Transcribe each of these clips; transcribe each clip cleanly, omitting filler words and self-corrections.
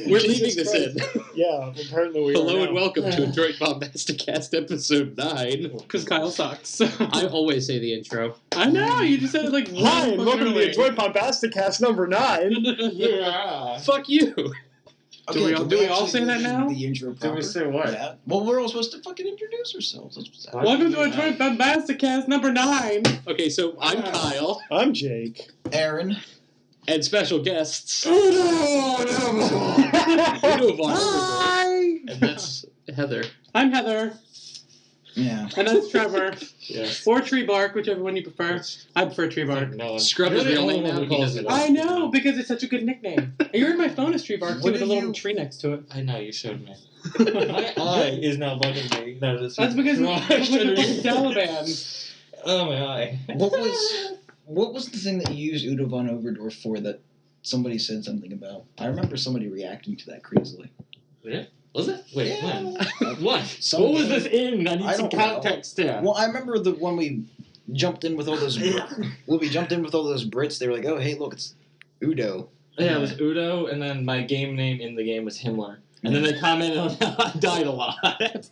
We're leaving this in. Yeah, apparently we Hello are and welcome to Adroit BombastiCast episode 9. Because Kyle sucks. I always say the intro. I know, you just said it like Hi, and welcome to the Adroit BombastiCast number 9. Yeah. Fuck you. Okay, do we all say that now? The intro proper? Do we say what? Yeah. Well, we're all supposed to fucking introduce ourselves. Welcome to Adroit BombastiCast number 9. Okay, so I'm Kyle. I'm Jake. Aaron. And special guests. Hi! And that's Heather. I'm Heather. Yeah. And that's Trevor. Yes. Or Tree Bark, whichever one you prefer. I prefer Tree Bark. No, Scrub is real name now. He doesn't know. I know, because it's such a good nickname. You're in my phone as Tree Bark, too, What with a did little you- tree next to it. I know, you showed me. My eye is now bugging me. No, That's because it's like a Taliban. Oh, my eye. What was the thing that you used Udo von Overdorf for that somebody said something about? I remember somebody reacting to that crazily. Yeah? Was it? Wait, Yeah. when? What? Some What was game. this in? I need I some don't know. context here. Well, I remember when we jumped in with all those Brits, they were like, "Oh, hey, look, it's Udo." Yeah, it was Udo, and then my game name in the game was Himmler. And then they commented on how I died a lot.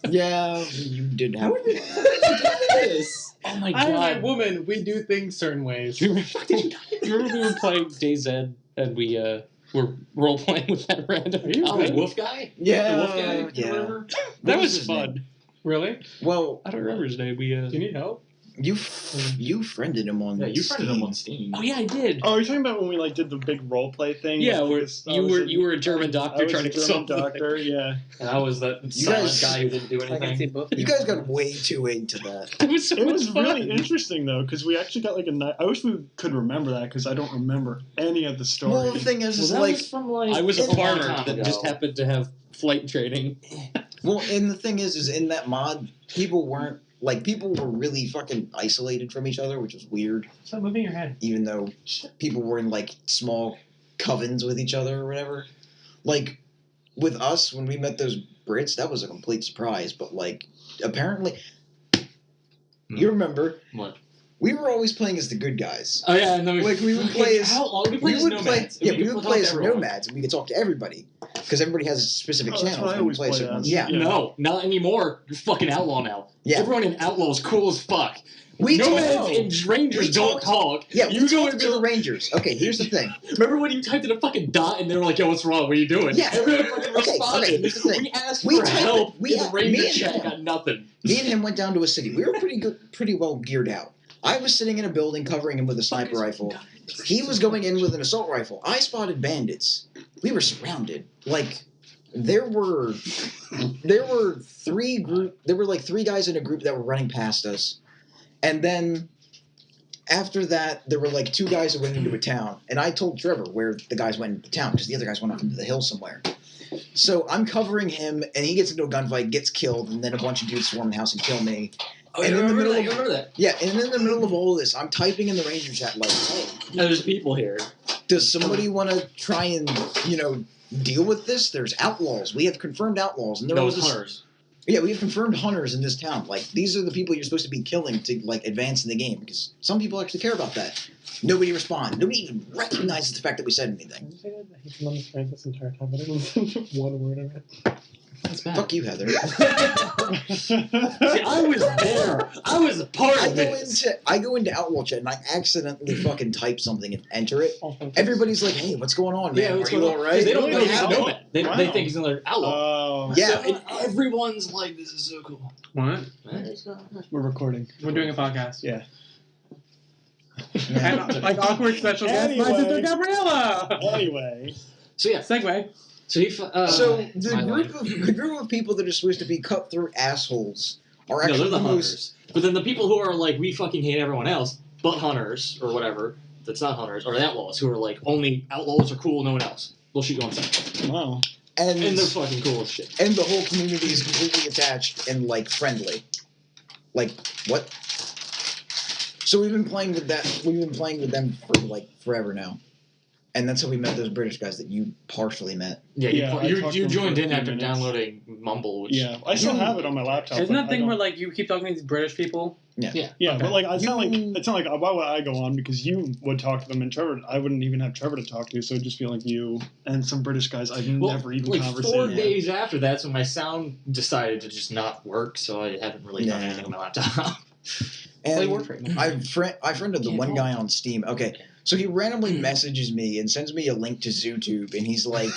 Yeah, you did have. this? Oh my I am a god. woman. We do things certain ways. Do you remember we were playing DayZ and we were role playing with that random Oh, guy? Wolf Guy? Yeah, The Wolf Guy? yeah. Whatever? What That was his fun. name? Really? Well, I don't remember his name. We Do you need help? you friended him on. Yeah, you friended him Steam. on Steam. Oh yeah, I did. Oh, you're talking about when we did the big role play thing? Yeah, Like, where this- I you was were in- you were a German I doctor was trying a to German solve doctor, yeah. And I was that You silent guys- guy who didn't do I can see anything. both. You guys got way too into that. It was so It much was fun. really interesting, though, because we actually got like a night. I wish we could remember that, because I don't remember any of the story. Well, the thing is, Well, that like, was from like I was a It's a long farmer time that ago. just happened to have flight training. well, and the thing is in that mod, people were really fucking isolated from each other, which was weird. Stop moving your head. Even though people were in like small covens with each other or whatever. Like with us, when we met those Brits, that was a complete surprise. But like, apparently, you remember What? we were always playing as the good guys. Oh yeah, no. Like we would play as we played as nomads. we could would talk play to as everyone. nomads, and we could talk to everybody because everybody has a specific Oh, that's channel. what I when we always play played certain as. ones. Yeah, Yeah. No, not anymore. You're fucking outlaw now. yeah. Everyone in outlaw is cool as fuck. We Nomads talked- and rangers We don't talked- talk. Yeah, you we go talked and to the Rangers. Okay, here's the thing. Remember when you typed in a fucking dot and they were like, "Yo, what's wrong? What are you doing?" Yeah. Everyone fucking Okay, responded. here's the thing. We asked We for typed help. it. We in the a- ranger me and chat him. got nothing. Me and him went down to a city. We were pretty well geared out. I was sitting in a building covering him with a sniper rifle. He was going in with an assault rifle. I spotted bandits. We were surrounded. Like there were three guys in a group that were running past us. And then after that, there were like 2 guys that went into a town. And I told Trevor where the guys went into the town because the other guys went off into the hill somewhere. So I'm covering him, and he gets into a gunfight, gets killed, and then a bunch of dudes swarm the house and kill me. Oh, And you in the remember middle that? of- You remember that? Yeah, and in the middle of all of this, I'm typing in the Ranger chat like, hey, There's people here. does somebody want to try and, deal with this? There's outlaws. We have confirmed outlaws. And there No, was it's this, hunters. Yeah, we have confirmed hunters in this town. Like, these are the people you're supposed to be killing to, like, advance in the game. Because some people actually care about that. Nobody responded. Nobody even recognizes the fact that we said anything. Did you say that? He's been on this rant this entire time, but I didn't listen to one word of it. That's bad. Fuck you, Heather. See, I was there. I was a part of this. I go into Outlaw chat and I accidentally fucking type something and enter it. All fun. Everybody's like, hey, what's going on, man? Yeah, what's Are you going on? alright? They don't know he's a Outlaw. nomad. They Wow. think he's another outlaw. Oh. Yeah. So, and everyone's like, "This is so cool." What? We're recording. We're doing a podcast. Yeah. And, like awkward special guest, my Anyway. sister Gabriella. Anyway. So yeah. Segue. So he. So the my group life. of people that are supposed to be cutthroat assholes are No, actually they're the most. hunters. But then the people who are like, we fucking hate everyone else, but hunters or whatever. That's not hunters, or the outlaws who are like, only outlaws are cool, no one else. We'll shoot you on sight. Wow. And And they're fucking cool as shit. and the whole community is completely attached and like friendly. Like what? So we've been playing with that. We've been playing with them for like forever now, And that's how we met those British guys that you partially met. Yeah, Yeah, I you talked to you him joined for a in few after minutes. downloading Mumble, which Yeah, I still have it on my laptop. Isn't but that I thing don't- where like you keep talking to these British people? Yeah, Okay. but like it's not like why would I go on because you would talk to them and Trevor. I wouldn't even have Trevor to talk to, so it'd just be like you and some British guys I've never even like conversated 4 with. days after that's when my sound decided to just not work, so I haven't really done Yeah. anything on my laptop. And Play Warframe. I friended the one guy on Steam. Okay, so he randomly messages me and sends me a link to ZooTube, and he's like,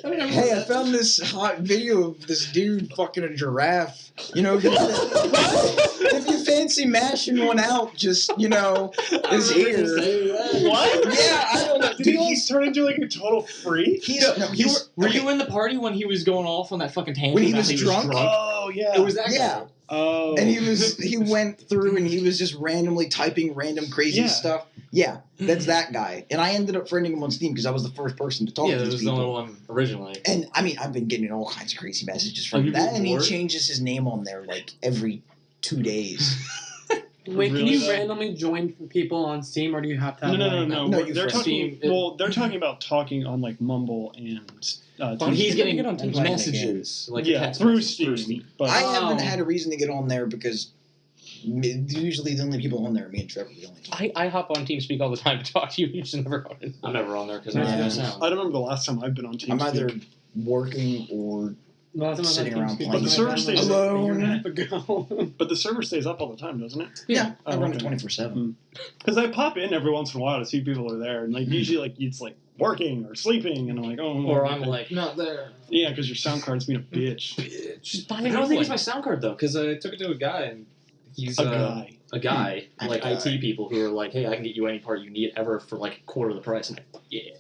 "Hey, I found this hot video of this dude fucking a giraffe. You know, if you fancy mashing one out, just is here." What? Yeah, I don't know. Did Dude, he turn into like a total freak? Were you in the party when he was going off on that fucking tangent? When he about was how drunk? Oh yeah. It was that Yeah. guy. Oh. And he went through and he was just randomly typing random crazy Yeah. stuff. Yeah, that's that guy. And I ended up friending him on Steam because I was the first person to talk Yeah, to that these was the people. only one originally. And I mean, I've been getting all kinds of crazy messages Are from you that, and he bored? changes his name on there like every 2 days. Wait, Really, can you though? randomly join people on Steam, or do you have to have No. No, But you they're friend. talking. Steam- Well, they're talking about talking on like Mumble and. But Teams. he's getting get on Teams. messages, like yeah, text through messages Steam. But I Oh. haven't had a reason to get on there because usually the only people on there are me and Trevor. The only two. I hop on TeamSpeak all the time to talk to you. You just never got in. I'm never on there because Yeah. I don't have I sound. don't remember the last time I've been on TeamSpeak. I'm either working or Well, that's Sitting around playing. But the server stays alone. ago. But the server stays up all the time, doesn't it? yeah, I Oh, run it okay. 24/7. Because I pop in every once in a while to see people are there, and like usually like it's like working or sleeping, and I'm like, oh. Or I'm okay. like, not there. Yeah, because your sound card's being a bitch. Just buy I don't think it's my sound card though, because I took it to a guy and he's A guy. a guy, A like guy. IT people who are like, hey, I can get you any part you need ever for like a quarter of the price. I'm like, yeah,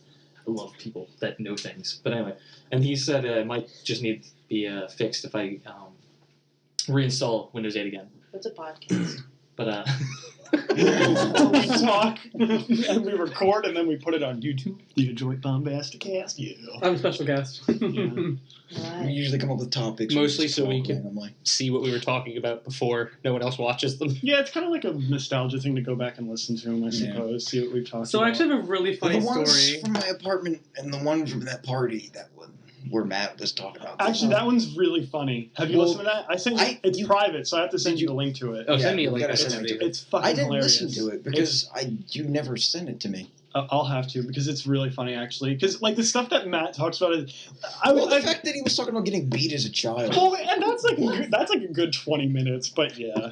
I love people that know things. But anyway, and he said it might just need to be fixed if I reinstall Windows 8 again. What's a podcast? But we talk and we record and then we put it on YouTube. The Adroit BombastiCast. Yeah. I'm a special guest. We What? usually come up with topics. Mostly just so we talk can- randomly. See what we were talking about before no one else watches them. Yeah, it's kind of like a nostalgia thing to go back and listen to them, I Yeah. suppose. See what we've talked So about. I actually have a really funny the ones story. from my apartment and the one from that party that one where Matt was talking about. Actually, that one's really funny. Have you Well, listened to that? I sent you, I- it's you- private, so I have to send you the link to it. Oh, Yeah, send me a you link. gotta I send didn't me read to it. It's fucking I didn't hilarious. listen to it because you never sent it to me. I'll have to because it's really funny actually. Because like the stuff that Matt talks about is, Well, the fact that he was talking about getting beat as a child. well, and that's like a good 20 minutes, but yeah,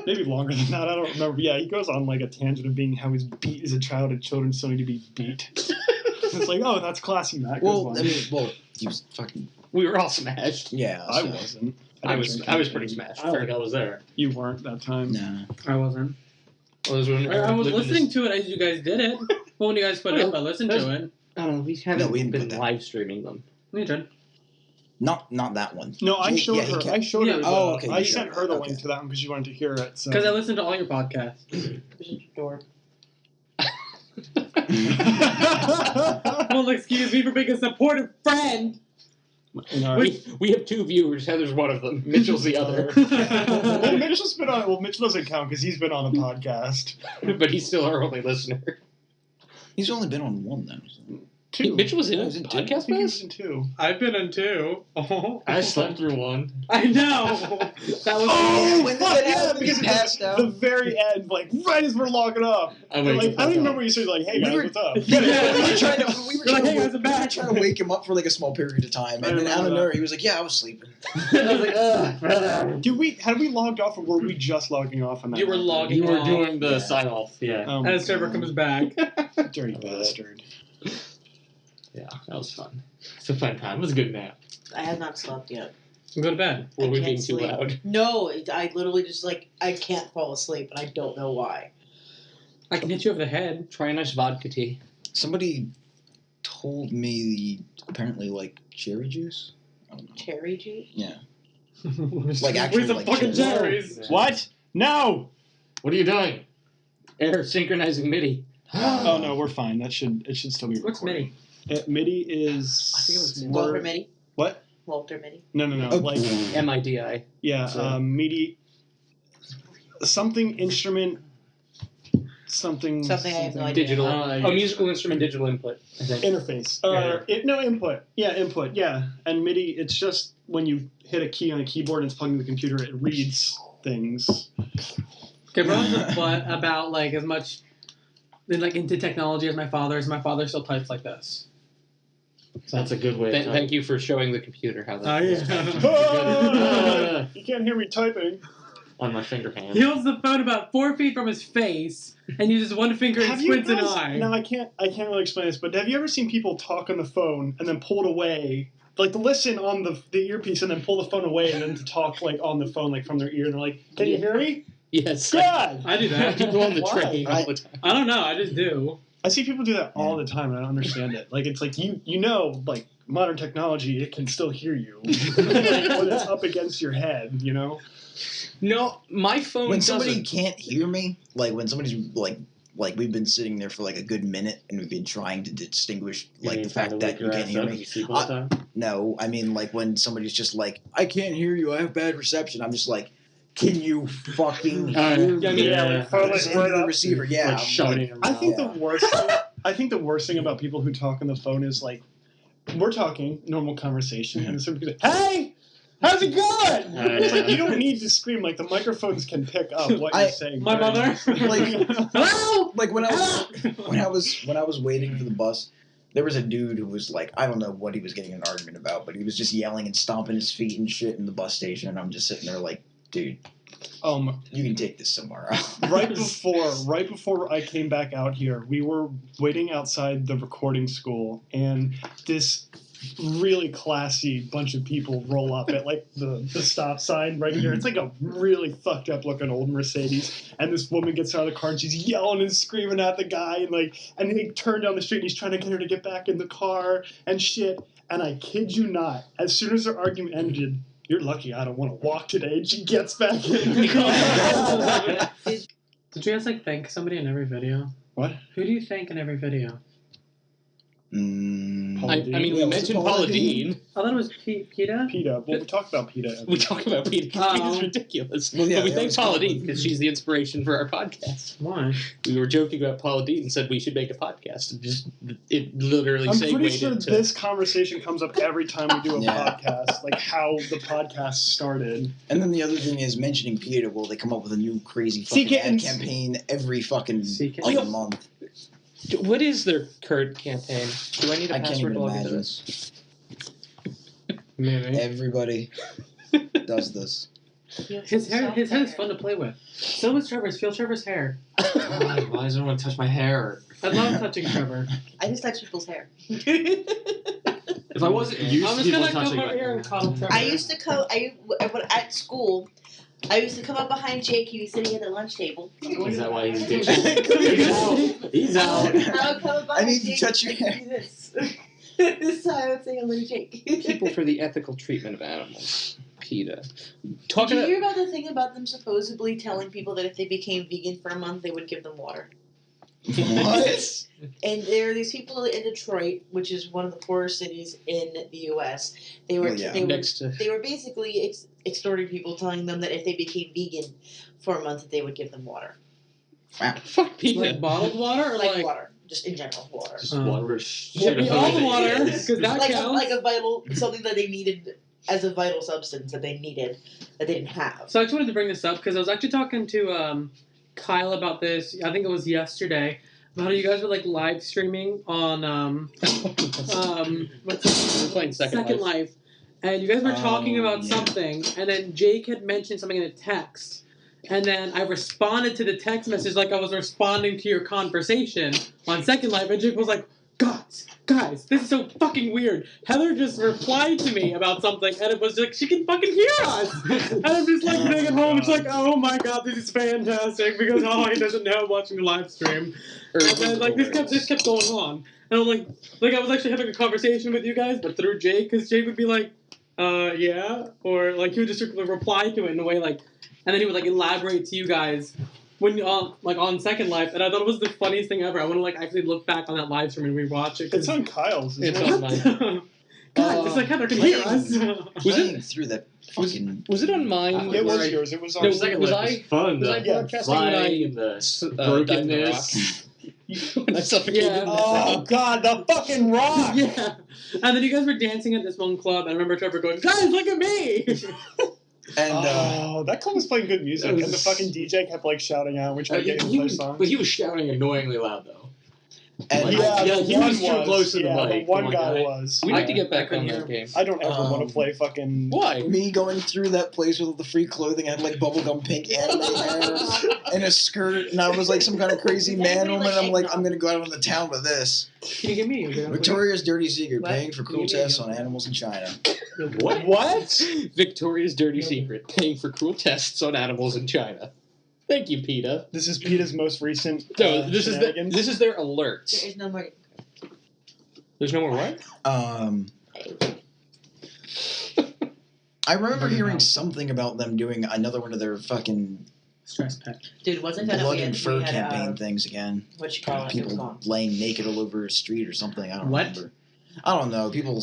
maybe longer than that. I don't remember. Yeah, he goes on like a tangent of being how he's beat as a child and children still need to be beat. It's like, oh, that's classy, Matt. Goes Well, on. I mean, he was fucking We were all smashed. yeah. I so- wasn't. I didn't was drink pretty anything. smashed. I don't think I was there. You weren't that time. No. I wasn't. Well, it was when I was lived in listening this- to it as you guys did it. Well, when you guys put it up, I listened to it. I don't know. We haven't No, we didn't been put that. live streaming them. You did. Not that one. No, I He- showed yeah, he her. kept- I showed Yeah. her. The, Oh, okay, I you sent showed her the her, link okay. to that one because she wanted to hear it. So. Because I listened to all your podcasts. There's a door. Well, excuse me for being a supportive friend. No, We have two viewers. Heather's one of them. Mitchell's the other. well, Mitchell's been on. Well, Mitchell doesn't count because he's been on the podcast. But he's still our only listener. He's only been on one then. So. Two. Mitchell was in I a was in two. I podcast think he with was us? in two. I've been in two. Oh. I slept through one. I know. That was. Oh, when fuck that yeah! happened, Because he at passed out. the very end, like right as we're logging up, I like, wake I don't even remember what you said. Like, hey guys, We were- what's up? Yeah. we were trying to You're like, hey, guys, I'm back. wake him up for like a small period of time, I and then out of remember nowhere he was like, "Yeah, I was sleeping." I was like, ugh. Had we logged off, or were we just logging off on that? You were night? logging You were off. doing the Yeah. sign off. Yeah. Oh my As Trevor God. comes back. Dirty bastard. Yeah, that was fun. It's a fun time. It was a good nap. I have not slept yet. Go to bed. Were I we can't being too sleep. loud? No, I literally just I can't fall asleep, and I don't know why. I can hit you over the head. Try a nice vodka tea. Somebody told me apparently like cherry juice. I don't know. Cherry juice? Yeah. Like actually, some like, fucking cherries. cherries. What? No. What are you doing? Air synchronizing MIDI. Oh no, we're fine. It should still be recording. What's MIDI? MIDI is. I think it was Walter Mitty? What? Walter Mitty? No. Oh. Like MIDI. yeah, So- MIDI. Something instrument. something. Something I have no idea. Digital. yeah. Musical instrument digital input, I think. Interface. No input. Yeah, input. Yeah, and MIDI. It's just when you hit a key on a keyboard and it's plugged into the computer, it reads things. Okay, bro, but about like as much like into technology as my father is. My father still types like this. So that's a good way. Thank you for showing the computer how that. You can't hear me typing. On my finger hand. He holds the phone about 4 feet from his face and uses one finger and squints an eye. No, I can't really explain this, but have you ever seen people talk on the phone and then pull it away? Like to listen on the earpiece and then pull the phone away and then to talk like on the phone like from their ear and they're like, "Can you hear me?" Yes. God! I do that. People on the Why? train all the time. I don't know. I just do. I see people do that all the time and I don't understand it. Like it's like you know like modern technology it can still hear you like, when it's up against your head, you know. No, my phone When doesn't. somebody can't hear me, like when somebody's like we've been sitting there for like a good minute and we've been trying to distinguish like the fact that you can't hear me. No, I mean like when somebody's just like, I can't hear you, I have bad reception. I'm just like, can you fucking hear me? Like, Just into the receiver, yeah. Like I'm shouting like, your I mouth. think the worst thing about people who talk on the phone is like we're talking normal conversation and somebody goes, "Hey, how's it going?" It's like you don't need to scream. Like the microphones can pick up what you're saying. My mother. Hello? Like when I was waiting for the bus, there was a dude who was like, I don't know what he was getting in an argument about, but he was just yelling and stomping his feet and shit in the bus station, and I'm just sitting there like, dude, you can take this somewhere else. right before I came back out here, we were waiting outside the recording school, and this really classy bunch of people roll up at like the stop sign right here. It's like a really fucked up looking old Mercedes, and this woman gets out of the car and she's yelling and screaming at the guy, and they turn down the street and he's trying to get her to get back in the car and shit. And I kid you not, as soon as their argument ended, "You're lucky I don't want to walk today," and she gets back in the car. Did you guys like thank somebody in every video? What? Who do you thank in every video? I mean, we Yeah, mentioned Paula Paula Deen. Deen. I thought it was PETA. PETA. Well, we talk about PETA. We talk about PETA because PETA's ridiculous. Well, yeah, but we that thank was Paula cool. Deen because she's the inspiration for our podcast. Why? We were joking about Paula Deen and said we should make a podcast. It literally I'm segued pretty sure into... this conversation comes up every time we do a Yeah. podcast, like how the podcast started. And then the other thing is mentioning PETA. Well, they come up with a new crazy Sea fucking ad kittens. campaign every fucking Sea other kittens. month. What is their current campaign? Do I need a I can't password even to log into imagine. this? Maybe. Everybody does this. His hair is fun to play with. So is Trevor's. Feel Trevor's hair. God, why does everyone touch my hair? I love touching Trevor. I just touch people's hair. If I wasn't used I'm to just people gonna touching come my over here hair. and cuddle Trevor. I used to come. At school. I used to come up behind Jake. He was sitting at the lunch table. Is that why he's ditching? He's out. He's out. I would come up behind I need to Jake touch your and hair. do this. This time I would say hello to Jake. People for the ethical treatment of animals. PETA. Did Talk you about... hear about the thing about them supposedly telling people that if they became vegan for a month, they would give them water? What? And there are these people in Detroit, which is one of the poorest cities in the U.S. They were Well, yeah. they were Next to... they were basically extorting people, telling them that if they became vegan for a month, that they would give them water, Fuck PETA. Like bottled water or like water, just in general, water. Just water. Yeah, be all the water, because that Like counts. a vital something that they needed as a vital substance that they needed that they didn't have. So I just wanted to bring this up because I was actually talking to Kyle about this. I think it was yesterday. About how you guys were like live streaming on what's it? We're playing Second Life, and you guys were talking about yeah. something, and then Jake had mentioned something in a text, and then I responded to the text message like I was responding to your conversation on Second Life, and Jake was like, Guys, this is so fucking weird. Heather just replied to me about something, and it was like, she can fucking hear us! And I'm just like sitting at home, it's like, oh my god, this is fantastic, because he doesn't know I'm watching the live stream. And then, like, this kept going on. And I'm like I was actually having a conversation with you guys, but through Jake, because Jake would be like, yeah, or, like, he would just reply to it in a way, like, and then he would, like, elaborate to you guys when on Second Life, and I thought it was the funniest thing ever. I want to, like, actually look back on that live stream and rewatch it. It's on Kyle's. It's Isn't on it? mine. Guys, it's like Heather can hear us. Playing through that fucking... Was it on mine? It was where I- yours. It was on. No, Second was life I- was fun. was I The broadcasting when I flying and the brokenness. when I suffocated Yeah. in the Oh sand? God, the fucking rock! Yeah. And then you guys were dancing at this one club, and I remember Trevor going, guys, look at me! And, that club was playing good music, That was- and the fucking DJ kept like shouting out, which I get him to play songs. But he was shouting annoyingly loud though. and Yeah, Yeah, the he one was too close to the yeah, mic, The one the one guy guy. was. We Yeah. need to get back I couldn't on hear that game. I don't ever want to play fucking. Why? me going through that place with all the free clothing, I had like bubblegum pink anime hair and a skirt, and I was like some kind of crazy Is man anybody woman. like I'm like, eggnog? I'm gonna go out on the town with this. Can you give me a Victoria's dirty secret, What? paying for cruel Yeah, yeah, tests yeah. on animals in China. What? What? Victoria's dirty secret: paying for cruel tests on animals in China. Thank you, PETA. This is PETA's most recent. No, this is shenanigans. this is their There alerts. is no more. There's no more what? I remember Burning hearing down. something about them doing another one of their fucking Stress pack. Dude, wasn't that blood we and had, fur we had, campaign things again. what you call it? It was People gone. laying naked all over a street or something. I don't What? remember. I don't know. People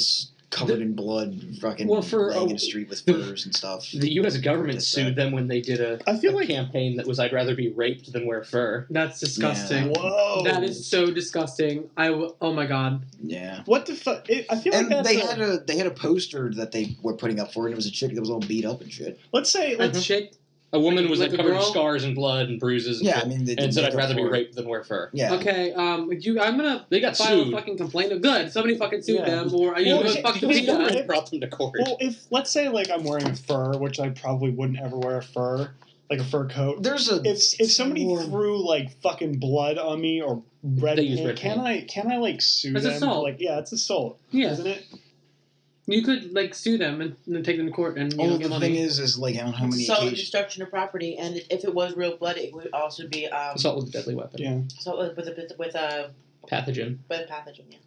covered in blood, fucking Well, for, laying in a street with the- furs and stuff. The U.S. government Just sued them when they did a I feel like. campaign that was "I'd rather be raped than wear fur." That's disgusting. Whoa. That is so disgusting. Oh my god. Yeah. What the fuck? I feel And like that's they had a poster that they were putting up for it, and it was a chick that was all beat up and shit. Let's say. A Let's, chick. A woman was Like like a covered in girl? scars and blood and bruises. And Yeah, I shit, mean, they and said, make "I'd up rather be for it. raped than wear fur." Yeah. Okay, I'm gonna They got file sued. a fucking complaint. Good, somebody fucking sued Yeah. them, or you Well, go okay, fuck the the PETA. government- brought them to court. well, if let's say like I'm wearing a fur, which I probably wouldn't ever wear a fur, like a fur coat. There's a If somebody threw like fucking blood on me or red They use paint, red can I like sue It's them? assault. Like it's assault, Yeah, isn't it? you could like sue them and then take them to court and all get the money. thing is like on how many Assault and occasions. destruction of property, and if it was real blood, it would also be Assault with a deadly weapon. Yeah. assault with a Pathogen. pathogen. Yeah.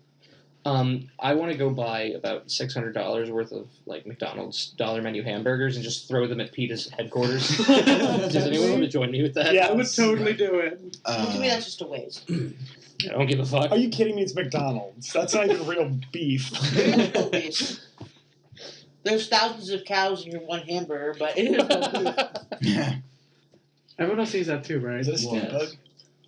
I want to go buy about $600 worth of like McDonald's dollar menu hamburgers and just throw them at PETA's headquarters. Does anyone want to join me with that? Yeah. I would totally do it. To me, that's just a waste. I don't give a fuck. Are you kidding me? It's McDonald's. That's not even real beef. There's thousands of cows in your one hamburger, but it is no beef. Yeah. Everyone else sees that too, right? Is it a stink Yeah. bug?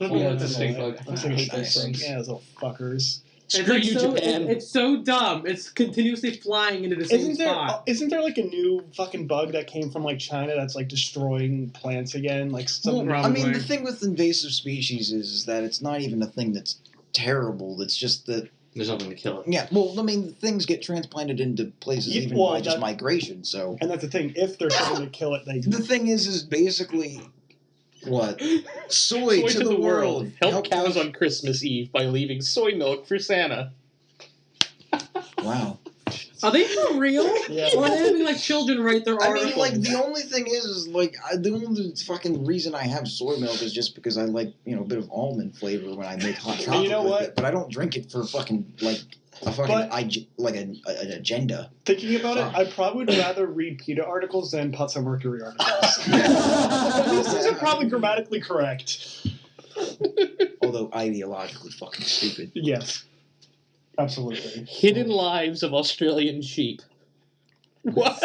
Yeah, it's a stink bug. I I hate those Nice. things. Yeah, those little fuckers. Screw It's you, so, Japan. It's so dumb. It's continuously flying into the same spot. Isn't there like a new fucking bug that came from like China that's like destroying plants again? Like some. Well, I mean, Probably. the thing with invasive species is that it's not even a thing that's terrible. It's just that, There's nothing to kill it. yeah. Well, I mean, things get transplanted into places Yeah, even well, by just that- migration. So And that's the thing. If they're trying to kill it, they. the thing is basically what soy, to the world. Help cows on Christmas Eve by leaving soy milk for Santa. Wow. Are they for real? Yeah. Or are they having like children write their I articles? mean, like the only thing is like the only fucking reason I have soy milk is just because I like a bit of almond flavor when I make hot And chocolate. you know with what? it, but I don't drink it for fucking like a fucking But- an agenda. Thinking about it, I probably would rather read PETA articles than Putz and Mercury articles. These are probably grammatically correct. Although ideologically fucking stupid. Yes. Absolutely. Hidden lives of Australian sheep. What?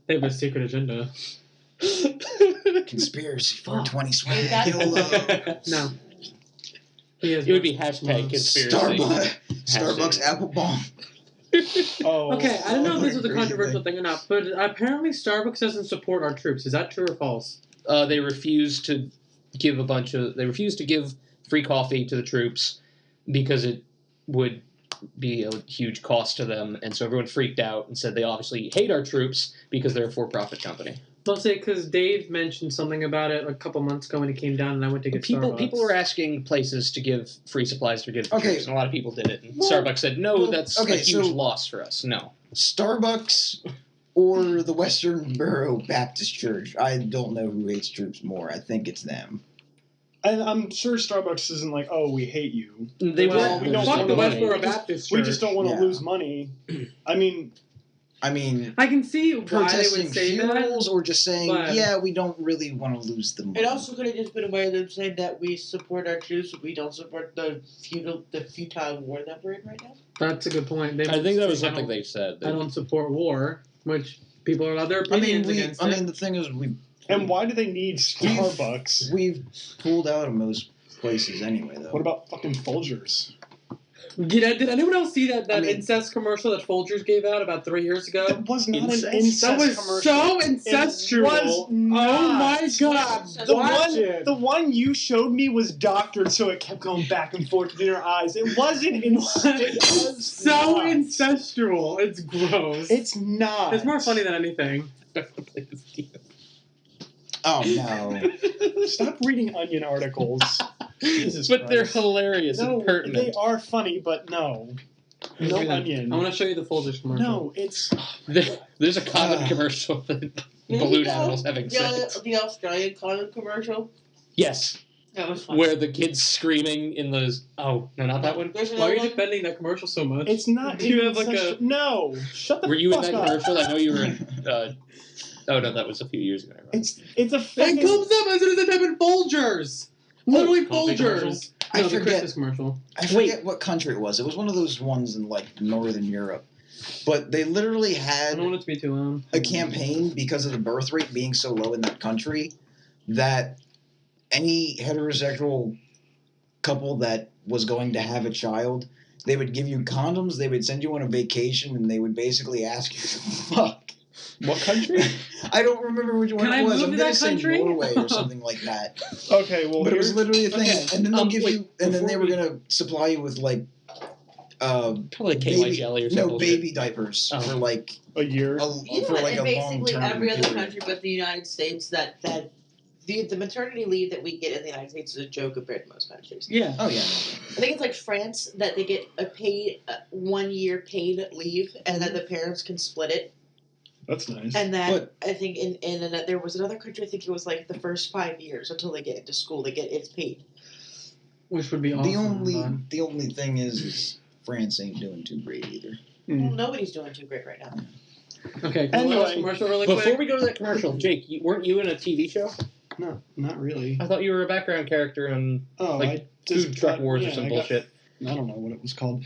They have a secret agenda. Conspiracy 420 swag. That- YOLO. No. He has It would be hashtag conspiracy. Starbucks apple bomb. Oh. Okay, I don't know if this was a Crazy controversial thing or not, but apparently Starbucks doesn't support our troops. Is that true or false? They refused to give free coffee to the troops because it would be a huge cost to them, and so everyone freaked out and said they obviously hate our troops because they're a for-profit company. I'll say because Dave mentioned something about it a couple months ago when he came down and I went to get Starbucks. People were asking places to give free supplies to give Okay. troops, and a lot of people did it. And Well, Starbucks said, no, that's okay, a huge so- loss for us. No. Starbucks or the Western Borough Baptist Church. I don't know who hates troops more. I think it's them. And I'm sure Starbucks isn't like, oh, we hate you. They Well, we were don't fuck want the the money. Westboro Baptist Church. We just don't want to Yeah. lose money. I mean, I can see why they protesting would say funerals that. or just saying, but- yeah, we don't really want to lose the money. It also could have just been a way of them saying that we support our troops, but we don't support the futile war that we're in right now. That's a good point. I think that was something they said. I don't support war, which people are other opinions against. I mean, the thing is, And why do they need Starbucks? We've pulled out of most places anyway, though. What about fucking Folgers? Did anyone else see that incest commercial that Folgers gave out about 3 years ago? It was not Incest? an incest That was commercial. so incestual. It was not. Oh my god! The one you showed me was doctored, so it kept going back and forth between her eyes. It wasn't So incestual. It's gross. It's not. It's more funny than anything. Oh no! Stop reading Onion articles. Jesus But Christ. they're hilarious and pertinent. They are funny, but no. No Onion. I want to show you the Folgers commercial. No, it's... There's a condom commercial that balloon animals having sex. The Australian condom commercial. Yes. That was fun. Where the kid's screaming in those... Oh, no, not that one. There's Why another are you one. defending that commercial so much? It's not... Do you have like a... No! Shut the Were you in fuck that up. commercial? I know you were in... Oh, no, that was a few years ago. Right? It's a It fucking... comes up as soon as it happened. Folgers. Literally coffee Folgers. I No, the forget- Christmas commercial. I forget what country it was. It was one of those ones in like Northern Europe, but they literally I had don't want it to be too loud. a campaign because of the birth rate being so low in that country that any heterosexual couple that was going to have a child, they would give you condoms, they would send you on a vacation, and they would basically ask you to fuck. What country? I don't remember which one Can I it was. move I'm to gonna that say country? Norway or something like that. Okay, well, But it was here's... literally a thing, okay, and then they'll give wait, you, and then they before were we- gonna supply you with like, Probably KY jelly or something. no baby diapers Oh. for like a year. You know for what, like in a long basically term every other period. country but the United States, that the maternity leave that we get in the United States is a joke compared to most countries. Yeah. Oh yeah. I think it's like France that they get a paid 1 year paid leave, and then the parents can split it. That's nice. And that But- I think there was another country. I think it was like the first 5 years until they get into school. It's paid. Which would be awesome. The only thing is France ain't doing too great either. Well, nobody's doing too great right now. Okay, can we Anyway, watch commercial really Before quick? we go to that commercial, Jake, weren't you in a TV show? No, not really. I thought you were a background character in Oh, like I just Food Truck got- Wars or yeah, some I got- bullshit. I don't know what it was called.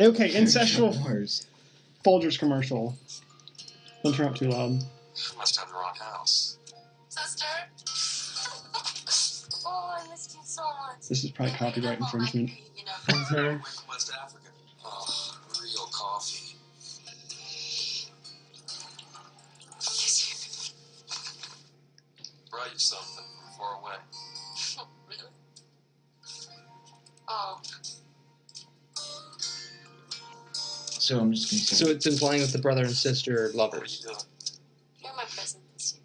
Okay, incestual Wars. Folgers commercial. Don't turn up too loud. Must have the wrong house. Sister? Oh, I missed you so much. This is probably copyright infringement. You know, Okay. West Africa. Oh, real coffee. Brought you something from far away. really? Oh, So I'm just gonna say. So it's implying that the brother and sister are What are lovers. you doing? you're my present this year.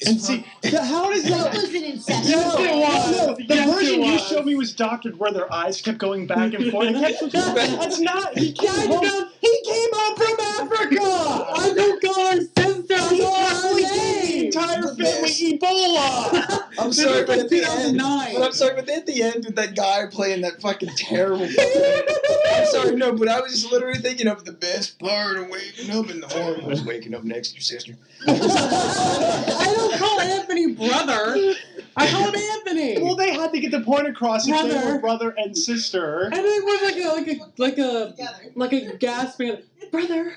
And see, how does that? was an incest. No, no, the Yes, it version you was. showed me was doctored where their eyes kept going back and forth. That's not. He came home. He came home from Africa. I don't call her sister. He I probably call her gave the name. entire The family best. Ebola. I'm This sorry, was but like at the end, 2009. but I'm sorry, but at the end with that guy playing that fucking terrible. I'm sorry, no, but I was just literally thinking of the best part of waking up in the morning was waking up next to your sister. I don't call Anthony brother. I call him Anthony. Well, they had to get the point across if they Brother. were brother and sister. And it was like a gasping, brother.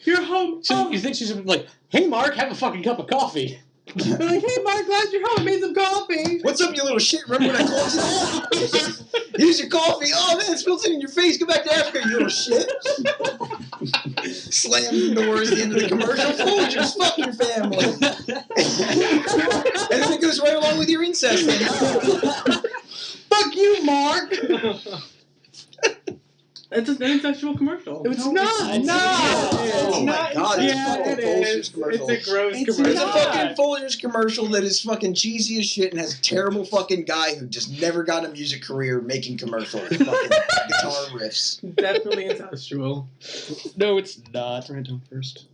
You're home. So Oh. you think she's like, "Hey, Mark, have a fucking cup of coffee." They're like, hey, Mark, glad you're home. I made some coffee. What's up, you little shit? Remember when I called you? Here's your coffee. Oh man, it spilled in your face. Go back to Africa, you little shit. Slam the doors at the end of the commercial. Folgers, fuck your family. And then it goes right along with your incest thing. Fuck you, Mark. It's an incestual commercial. It's not. It's Oh my not god, incest. it's a Yeah, fucking it Folgers is. commercial. It's a gross It's commercial. It's a not. fucking Folgers commercial that is fucking cheesy as shit and has a terrible fucking guy who just never got a music career making commercial fucking guitar riffs. Definitely incestual. No, it's not. Write it down first.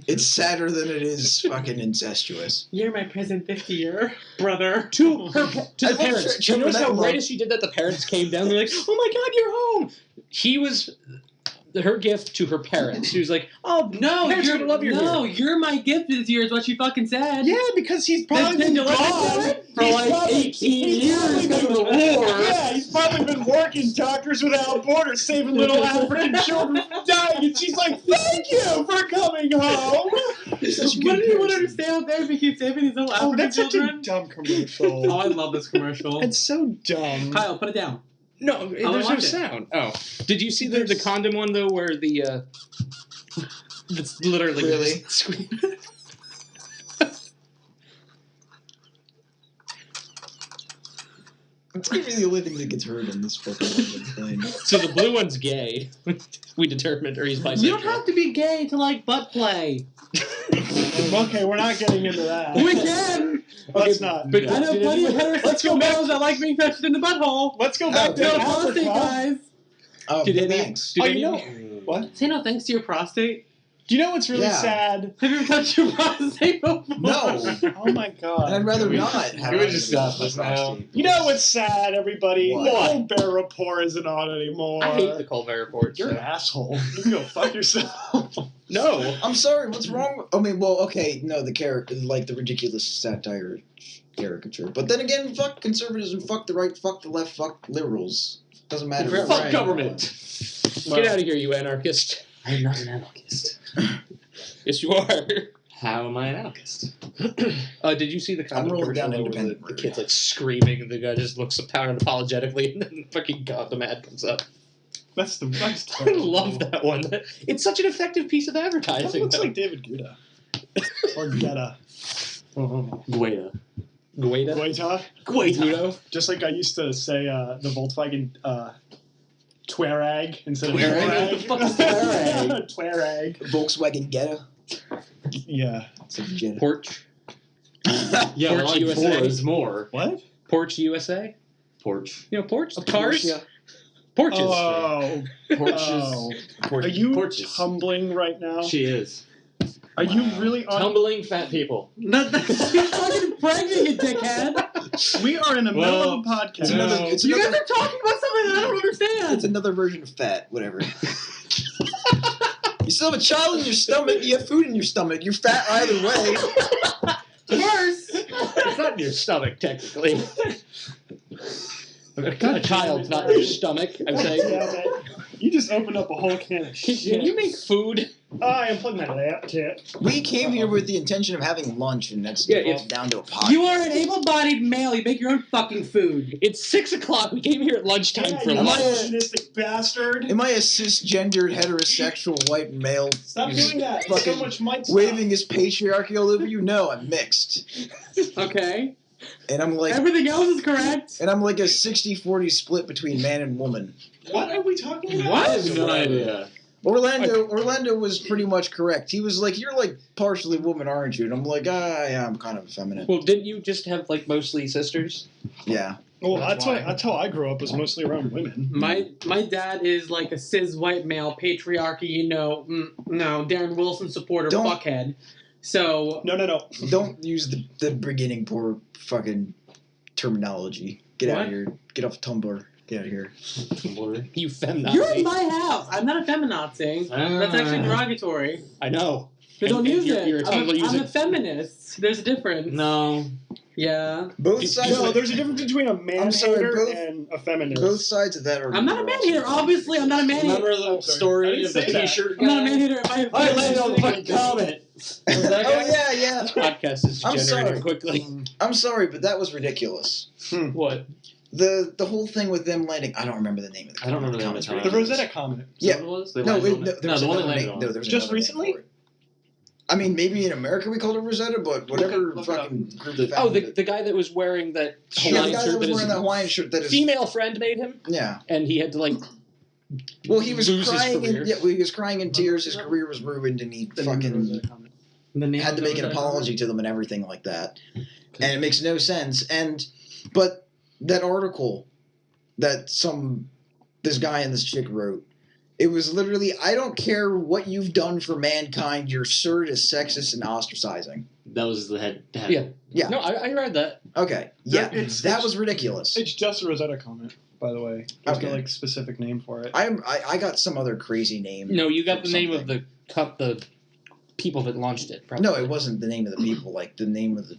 It's sadder than it is fucking incestuous. You're my present this year, brother. To the I think parents. Trevor, You notice that how one- right as she did that, the parents came down. They're like, "Oh my God, you're home." He was her gift to her parents. She was like, "Oh No, parents are gonna love you here." you're my gift this year is what she fucking said. Yeah, because he's probably Then been you let her gone do it? For He's like probably- 18 he's years probably because of been- the war. Yeah, he's probably been working Doctors Without Borders, saving little African children from dying, and she's like, "Thank you for coming home." Such a What good do you want her person. to stay out there if he keeps saving these little Oh, African that's such a children? dumb commercial. Oh, I love this commercial. It's so dumb. Kyle, put it down. No, there's no watch it. sound. Oh, did you see the condom one though, where the it's literally Really? just squeak- It's gonna be the only thing that gets heard in this fucking thing. So the blue one's gay. We determined, or he's bisexual. You don't have to be gay to like butt play. Okay, we're not getting into that. We can. Let's not. But I know plenty of Let's go heterosexual back- males that like being touched in the butthole. Let's go back to No Africa. prostate, guys. Did any- Thanks. did Oh, any- you know what? Say no thanks to your prostate. Do you know what's really Yeah. sad? Have you ever touched your prostate before? No. Oh my god. And I'd rather We- not have we would it just with stop my this now. prostate. You know what's sad, everybody? What? The whole Bear Report isn't on anymore. I hate the Colbert Report. You're an asshole. You can go fuck yourself. No. I'm sorry, what's wrong? I mean, well, okay, no, the character, like the ridiculous satire caricature. But then again, fuck conservatives and fuck the right, fuck the left, fuck liberals. Doesn't matter. Right. Fuck government. Get out of here, you anarchist. I am not an anarchist. Yes, you are. How am I an anarchist? Did you see the I'm condom rolling down commercial where independent the road. kid's like screaming, and the guy just looks apologetically, and then fucking condom ad comes up. That's I terrible. love that one. It's such an effective piece of That advertising. looks though. like David Guetta. Or Guetta. Gueda. Guaida. Guetta. Guido. Just like I used to say the Volkswagen Twerag instead of Twerag? What the fuck is Twerag? Twerag. Volkswagen Getta. Yeah. It's a Jetta. Porch. Yeah, Porch I like USA. Ford's more. What? Porch USA. Porch. You know, Porch? Of Cars? course, yeah. Porches. Oh. Porches. Oh. Porch- Are you Porches. tumbling right now? She is. Are you really on? Tumbling fat people. No, she's fucking pregnant, you dickhead. We are in the middle of a podcast. It's another. No. It's You guys another. are talking about something that I don't It's understand. another version of fat. Whatever. You still have a child in your stomach. You have food in your stomach. You're fat either way. Worse. It's not in your stomach, technically. A child's not in your stomach, I'm saying. Damn it. You just opened up a whole can of Can shit. you make food? I unplugged my laptop. We came here with the intention of having lunch, and that's Yeah, devolved down to a podcast. You are an able-bodied male. You make your own fucking food. It's 6 o'clock. We came here at lunchtime for you Am I lunch. a- misogynistic bastard. Am I a cisgendered heterosexual white male Stop who's doing that. fucking So much mic stuff. waving his patriarchy all over you? No, I'm mixed, Okay. and I'm like, Everything else is correct. a 60-40 split between man and woman. What are we talking about? What? I have no idea. Orlando was pretty much correct. He was like, "You're like partially woman, aren't you?" And I'm like, yeah, I'm kind of effeminate." Well, didn't you just have, like, mostly sisters? Yeah. Well, That's that's how I grew up. Was mostly around women. My dad is like a cis white male patriarchy. No, Darren Wilson supporter Don't- fuckhead. So No. Don't use the beginning poor fucking terminology. Get out What? of here. Get off Tumblr. Get out of here. You feminazi. you're in my house. I'm not a feminazi. That's actually derogatory. I know. So don't And use you're- it. you're a I'm Tumblr a user. feminist. There's a difference. No. Yeah. Both sides. No, of, there's a difference between a man I'm sorry, hater both- and a feminist. both sides of that are. I'm not a man hater. Obviously, I'm not a man hater. Remember the Oh, sorry. I story didn't of the say that. t-shirt I'm not a guy? man hater. I landed on the fucking comment. Was that Oh guy? yeah. This podcast is I'm degenerating sorry. quickly. I'm sorry, but that was ridiculous. What? The whole thing with them landing. I don't remember the name of the. I don't remember the name comment. of The Rosetta comment. Is that what it was? They No, landed on no, it? there was the one that another landed name. on No, it. there was Just another name recently? for it. I mean, maybe in America we called it Rosetta, but whatever Look it up. fucking group The- Oh, founded it. the guy that was wearing that Yeah, the Hawaiian guy that shirt was that wearing that his Hawaiian shirt that is female friend made him, yeah. and he had to, like, Well, he was lose his crying career. he was crying in tears. His career was ruined, and he fucking The name had to of make an the- apology to them and everything like that. And it makes no sense. But that article that this guy and this chick wrote It was literally, I don't care what you've done for mankind, your absurd is sexist and ostracizing. That was the head. Yeah. Yeah. No, I read that. Okay. Yeah, It's- was ridiculous. It's just a Rosetta comment, by the way. There's Okay. no like specific name for it. I got some other crazy name. No, you got for the name of something. the people that launched it. Probably. No, it wasn't the name of the people. Like the name of the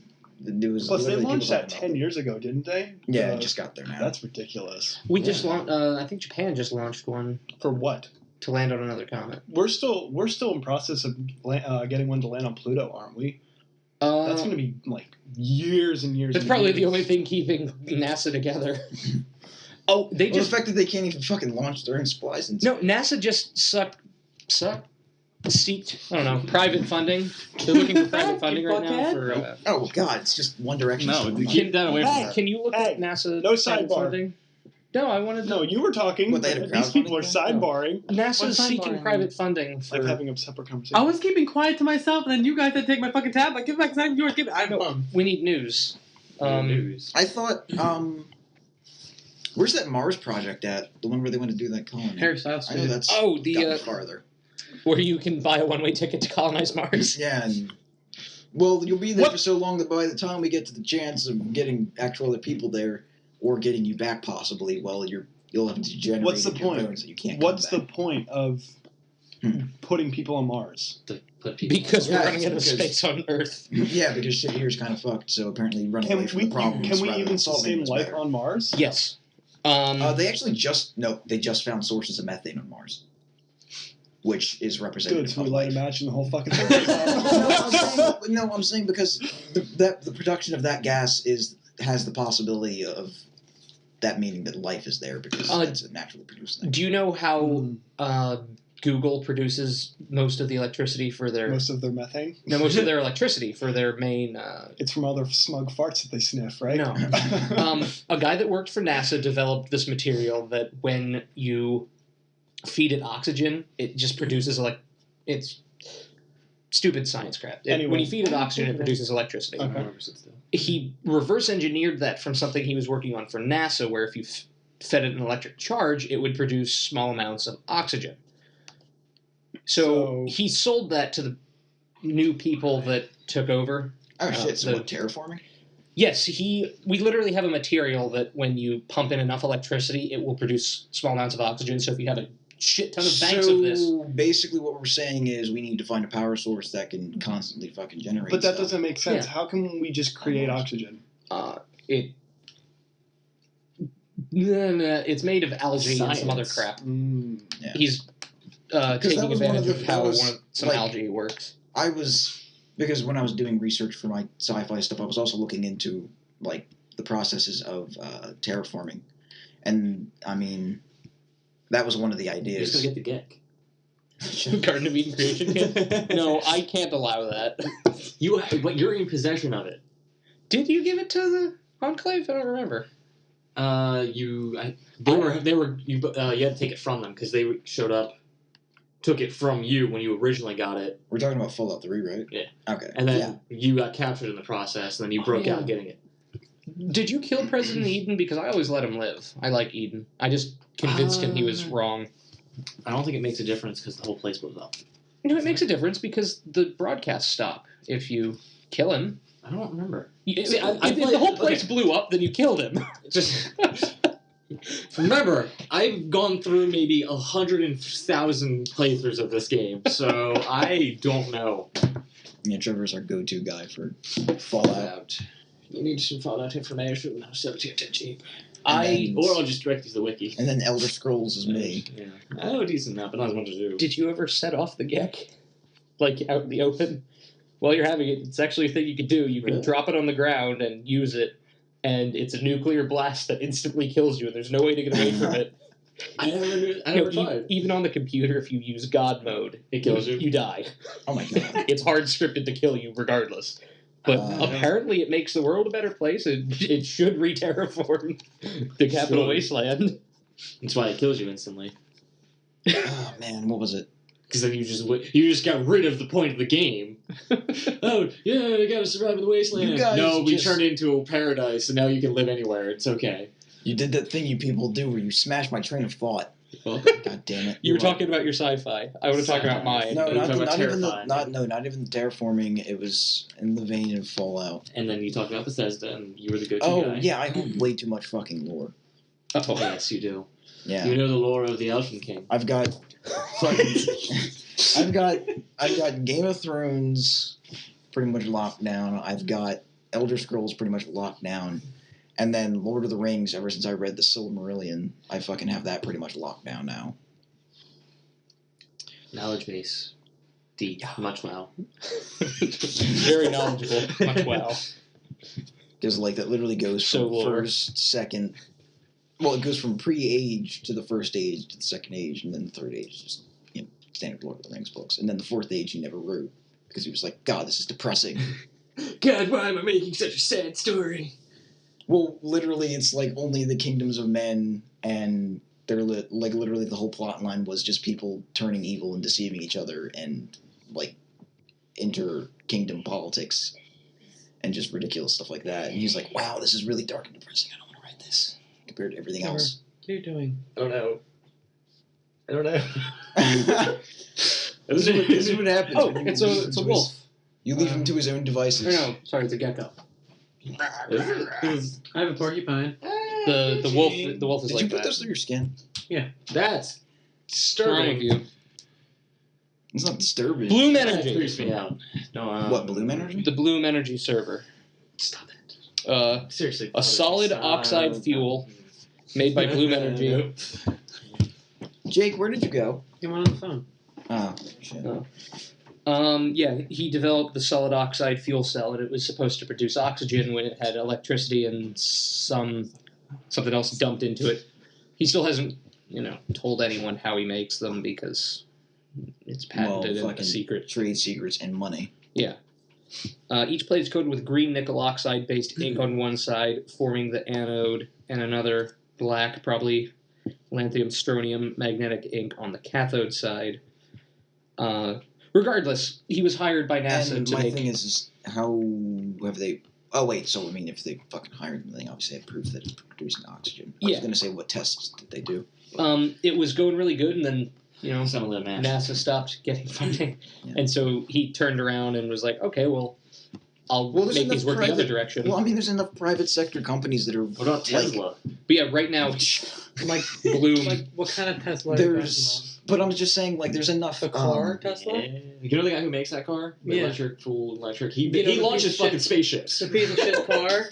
news. Plus, they launched that 10 years ago, didn't they? Yeah, it just got there now. That's ridiculous. We just launched. I think Japan just launched one For what? to land on another comet. We're still in process of getting one to land on Pluto, aren't we? That's going to be like years and years. That's and probably years. the only thing keeping NASA together. Oh, they Well, just the fact that they can't even fucking launch their own supplies and no. NASA just seeked. I don't know, private funding. They're looking for private funding right now for. Oh god, it's just One Direction. No, so much. keep that away from Hey, her. Can you look Hey, at NASA no private sidebar. funding? No, I wanted to. No, you were talking. What, they had a These people are crowdfunding sidebarring. NASA's What's seeking sidebar? private funding It's for. like having a separate conversation. I was keeping quiet to myself, and then you guys had to take my fucking tab. Like, give it back, it's not even yours. Give it. I'm We need news. News. I thought, where's that Mars project at? The one where they want to do that colony? Harry Styles. I know that's Oh, gotten the farther. where you can buy a one-way ticket to colonize Mars. Yeah, and well, you'll be there What? for so long that by the time we get to the chance of getting actual other people there, or getting you back possibly, well, you'll have degenerated What's the your point? bones that you can't. What's come the back. point of putting people on Mars? To put people Because Yeah, we're running out of because- space on Earth. Yeah, because shit here's kind of fucked. So apparently, running away from the problems. Can we rather even than solving sustain them is life better. on Mars? Yes. They actually just found sources of methane on Mars, which is representative Good, so of we light a life. match and the whole fucking thing. I'm saying because the production of that gas has the possibility of that meaning that life is there because it's a naturally produced thing. Do you know how Google produces most of the electricity for their Most of their methane. most of their electricity for their main? It's from all their smug farts that they sniff, right? No. A guy that worked for NASA developed this material that when you feed it oxygen, it just produces it's stupid science crap. Anyway. When you feed it oxygen, it produces electricity. Okay. He reverse engineered that from something he was working on for NASA, where if you fed it an electric charge, it would produce small amounts of oxygen. So he sold that to the new people that took over. Oh shit! So the- what, terraforming? Yes, we literally have a material that when you pump in enough electricity, it will produce small amounts of oxygen. So if you have a shit ton of banks of this, Basically, what we're saying is we need to find a power source that can constantly fucking generate. But that stuff. doesn't make sense. Yeah. How can we just create oxygen? it's made of algae and some other Science. crap. Yeah. He's that taking was one of advantage of the- how that was, some like- algae works. I was because when I was doing research for my sci-fi stuff, I was also looking into like the processes of terraforming, and I mean that was one of the You're ideas. just gonna get the Garden of Eden creation kit? No, I can't allow that. gek. But you're in possession of it. Did you give it to the Enclave? I don't remember. You had to take it from them because they showed up, took it from you when you originally got it, We're talking about Fallout 3, right? Yeah. Okay. and then you got captured in the process, and then you broke yeah. out getting it. Did you kill President Eden? Because I always let him live. I like Eden. I just convinced him he was wrong. I don't think it makes a difference because the whole place blows up. No, it makes a difference because the broadcasts stop if you kill him. I don't remember. If I the whole place blew up, then you killed him. Just remember, I've gone through maybe 100,000 playthroughs of this game, so I don't know. Yeah, Trevor's our go-to guy for Fallout. You need some Fallout information. I'll sell it to you cheap. And Or I'll just direct you to the wiki. And then Elder Scrolls is me. Yeah. I know a decent amount, but not as much as you. Did you ever set off the Gek? Like out in the open? While you're having it, it's actually a thing you can do. You can Really? drop it on the ground and use it, and it's a nuclear blast that instantly kills you, and there's no way to get away from it. I never No, tried. even on the computer, if you use God mode, It kills you. You die. Oh my god. It's hard scripted to kill you regardless. But apparently it makes the world a better place. It should re-terraform the capital Sure. wasteland. That's why it kills you instantly. Oh man, what was it? Because then you just got rid of the point of the game. Oh yeah, we gotta survive in the wasteland. You guys No, we just- turned it into a paradise, and now you can live anywhere. It's okay. You did that thing you people do where you smash my train of thought. Welcome. God damn it. You were talking about your sci-fi. I want to talk about mine. No, We're talking about not even the terrifying. not even the terraforming. It was in the vein of Fallout. And then you talked about Bethesda, and you were the go-to Oh guy. yeah, I hold way too much fucking lore. Oh, Yes, you do. Yeah, You know the lore of the Elfin King. I've got fucking. I've got Game of Thrones pretty much locked down. I've got Elder Scrolls pretty much locked down. And then Lord of the Rings, ever since I read the Silmarillion, I fucking have that pretty much locked down now. Knowledge base. Deep. Much wow. very knowledgeable. Much wow. Because like that literally goes So from lore. first, second. Well, it goes from pre-age to the first age to the second age, and then the third age is just standard Lord of the Rings books. And then the fourth age he never wrote because he was like, God, this is depressing. God, why am I making such a sad story? Well, literally, it's like only the kingdoms of men, and they're like literally the whole plot line was just people turning evil and deceiving each other, and like inter-kingdom politics, and just ridiculous stuff like that. And he's like, "Wow, this is really dark and depressing. I don't want to write this compared to everything else." What are you doing? I don't know. I don't know. This is what happens. Oh, when you it's leave him a to his- wolf. You leave him to his own devices. No, sorry, it's a gecko. I have a porcupine. The wolf is Did like you put that. those through your skin? That's What's wrong with disturbing. you? It's not disturbing. Bloom That Energy. creeps me out. No, What, Bloom Energy? The Bloom Energy server. Stop it. Seriously. A solid oxide fuel made by Bloom Energy. Nope. Jake, where did you go? You want on the phone? Oh, shit. Yeah, he developed the solid oxide fuel cell, and it was supposed to produce oxygen when it had electricity and something else dumped into it. He still hasn't, told anyone how he makes them because it's patented and a fucking secret. trade secrets and money. Yeah. Each plate is coated with green nickel oxide-based ink on one side, forming the anode, and another black, probably lanthanum strontium magnetic ink on the cathode side. Regardless, he was hired by NASA And to my make. thing is how have they? Oh wait, so I mean, if they fucking hired him, they obviously have proof that it's producing oxygen. I was Yeah. gonna say, what tests did they do? It was going really good, and then Some of them match. NASA stopped getting funding, Yeah. and so he turned around and was like, "Okay, well, I'll Well, there's make these enough work the other private- direction." Well, I mean, there's enough private sector companies that are What about like, Tesla? But yeah, right now, Like, Bloom. like what kind of Tesla? Are you talking there's. But I'm just saying, like, there's enough. about? A car Tesla? Yeah. You know the guy who makes that car? The Yeah. full electric. He You know, he the launches piece of fucking shit- spaceships. The piece of shit car.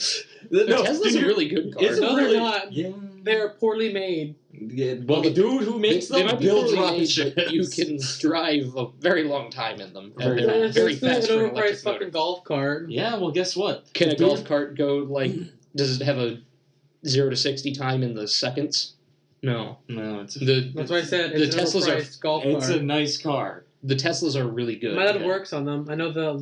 No, Tesla's dude, a really good car. It's No, they're really, not. Yeah. They're poorly made. Yeah, well, the dude who makes they them might be builds poorly rocket made, ships. but you can drive a very long time in them. Very And they're fast. very It's fast an for an overpriced electric fucking motor. golf cart. Yeah, well, guess what? Can a The dude- golf cart go like? Does it have a 0 to 60 time in the seconds? No. No, it's a, That's why I said The it's an Teslas are- overpriced golf it's cart. a nice car. The Teslas are really good. My dad yeah. works on them. I know how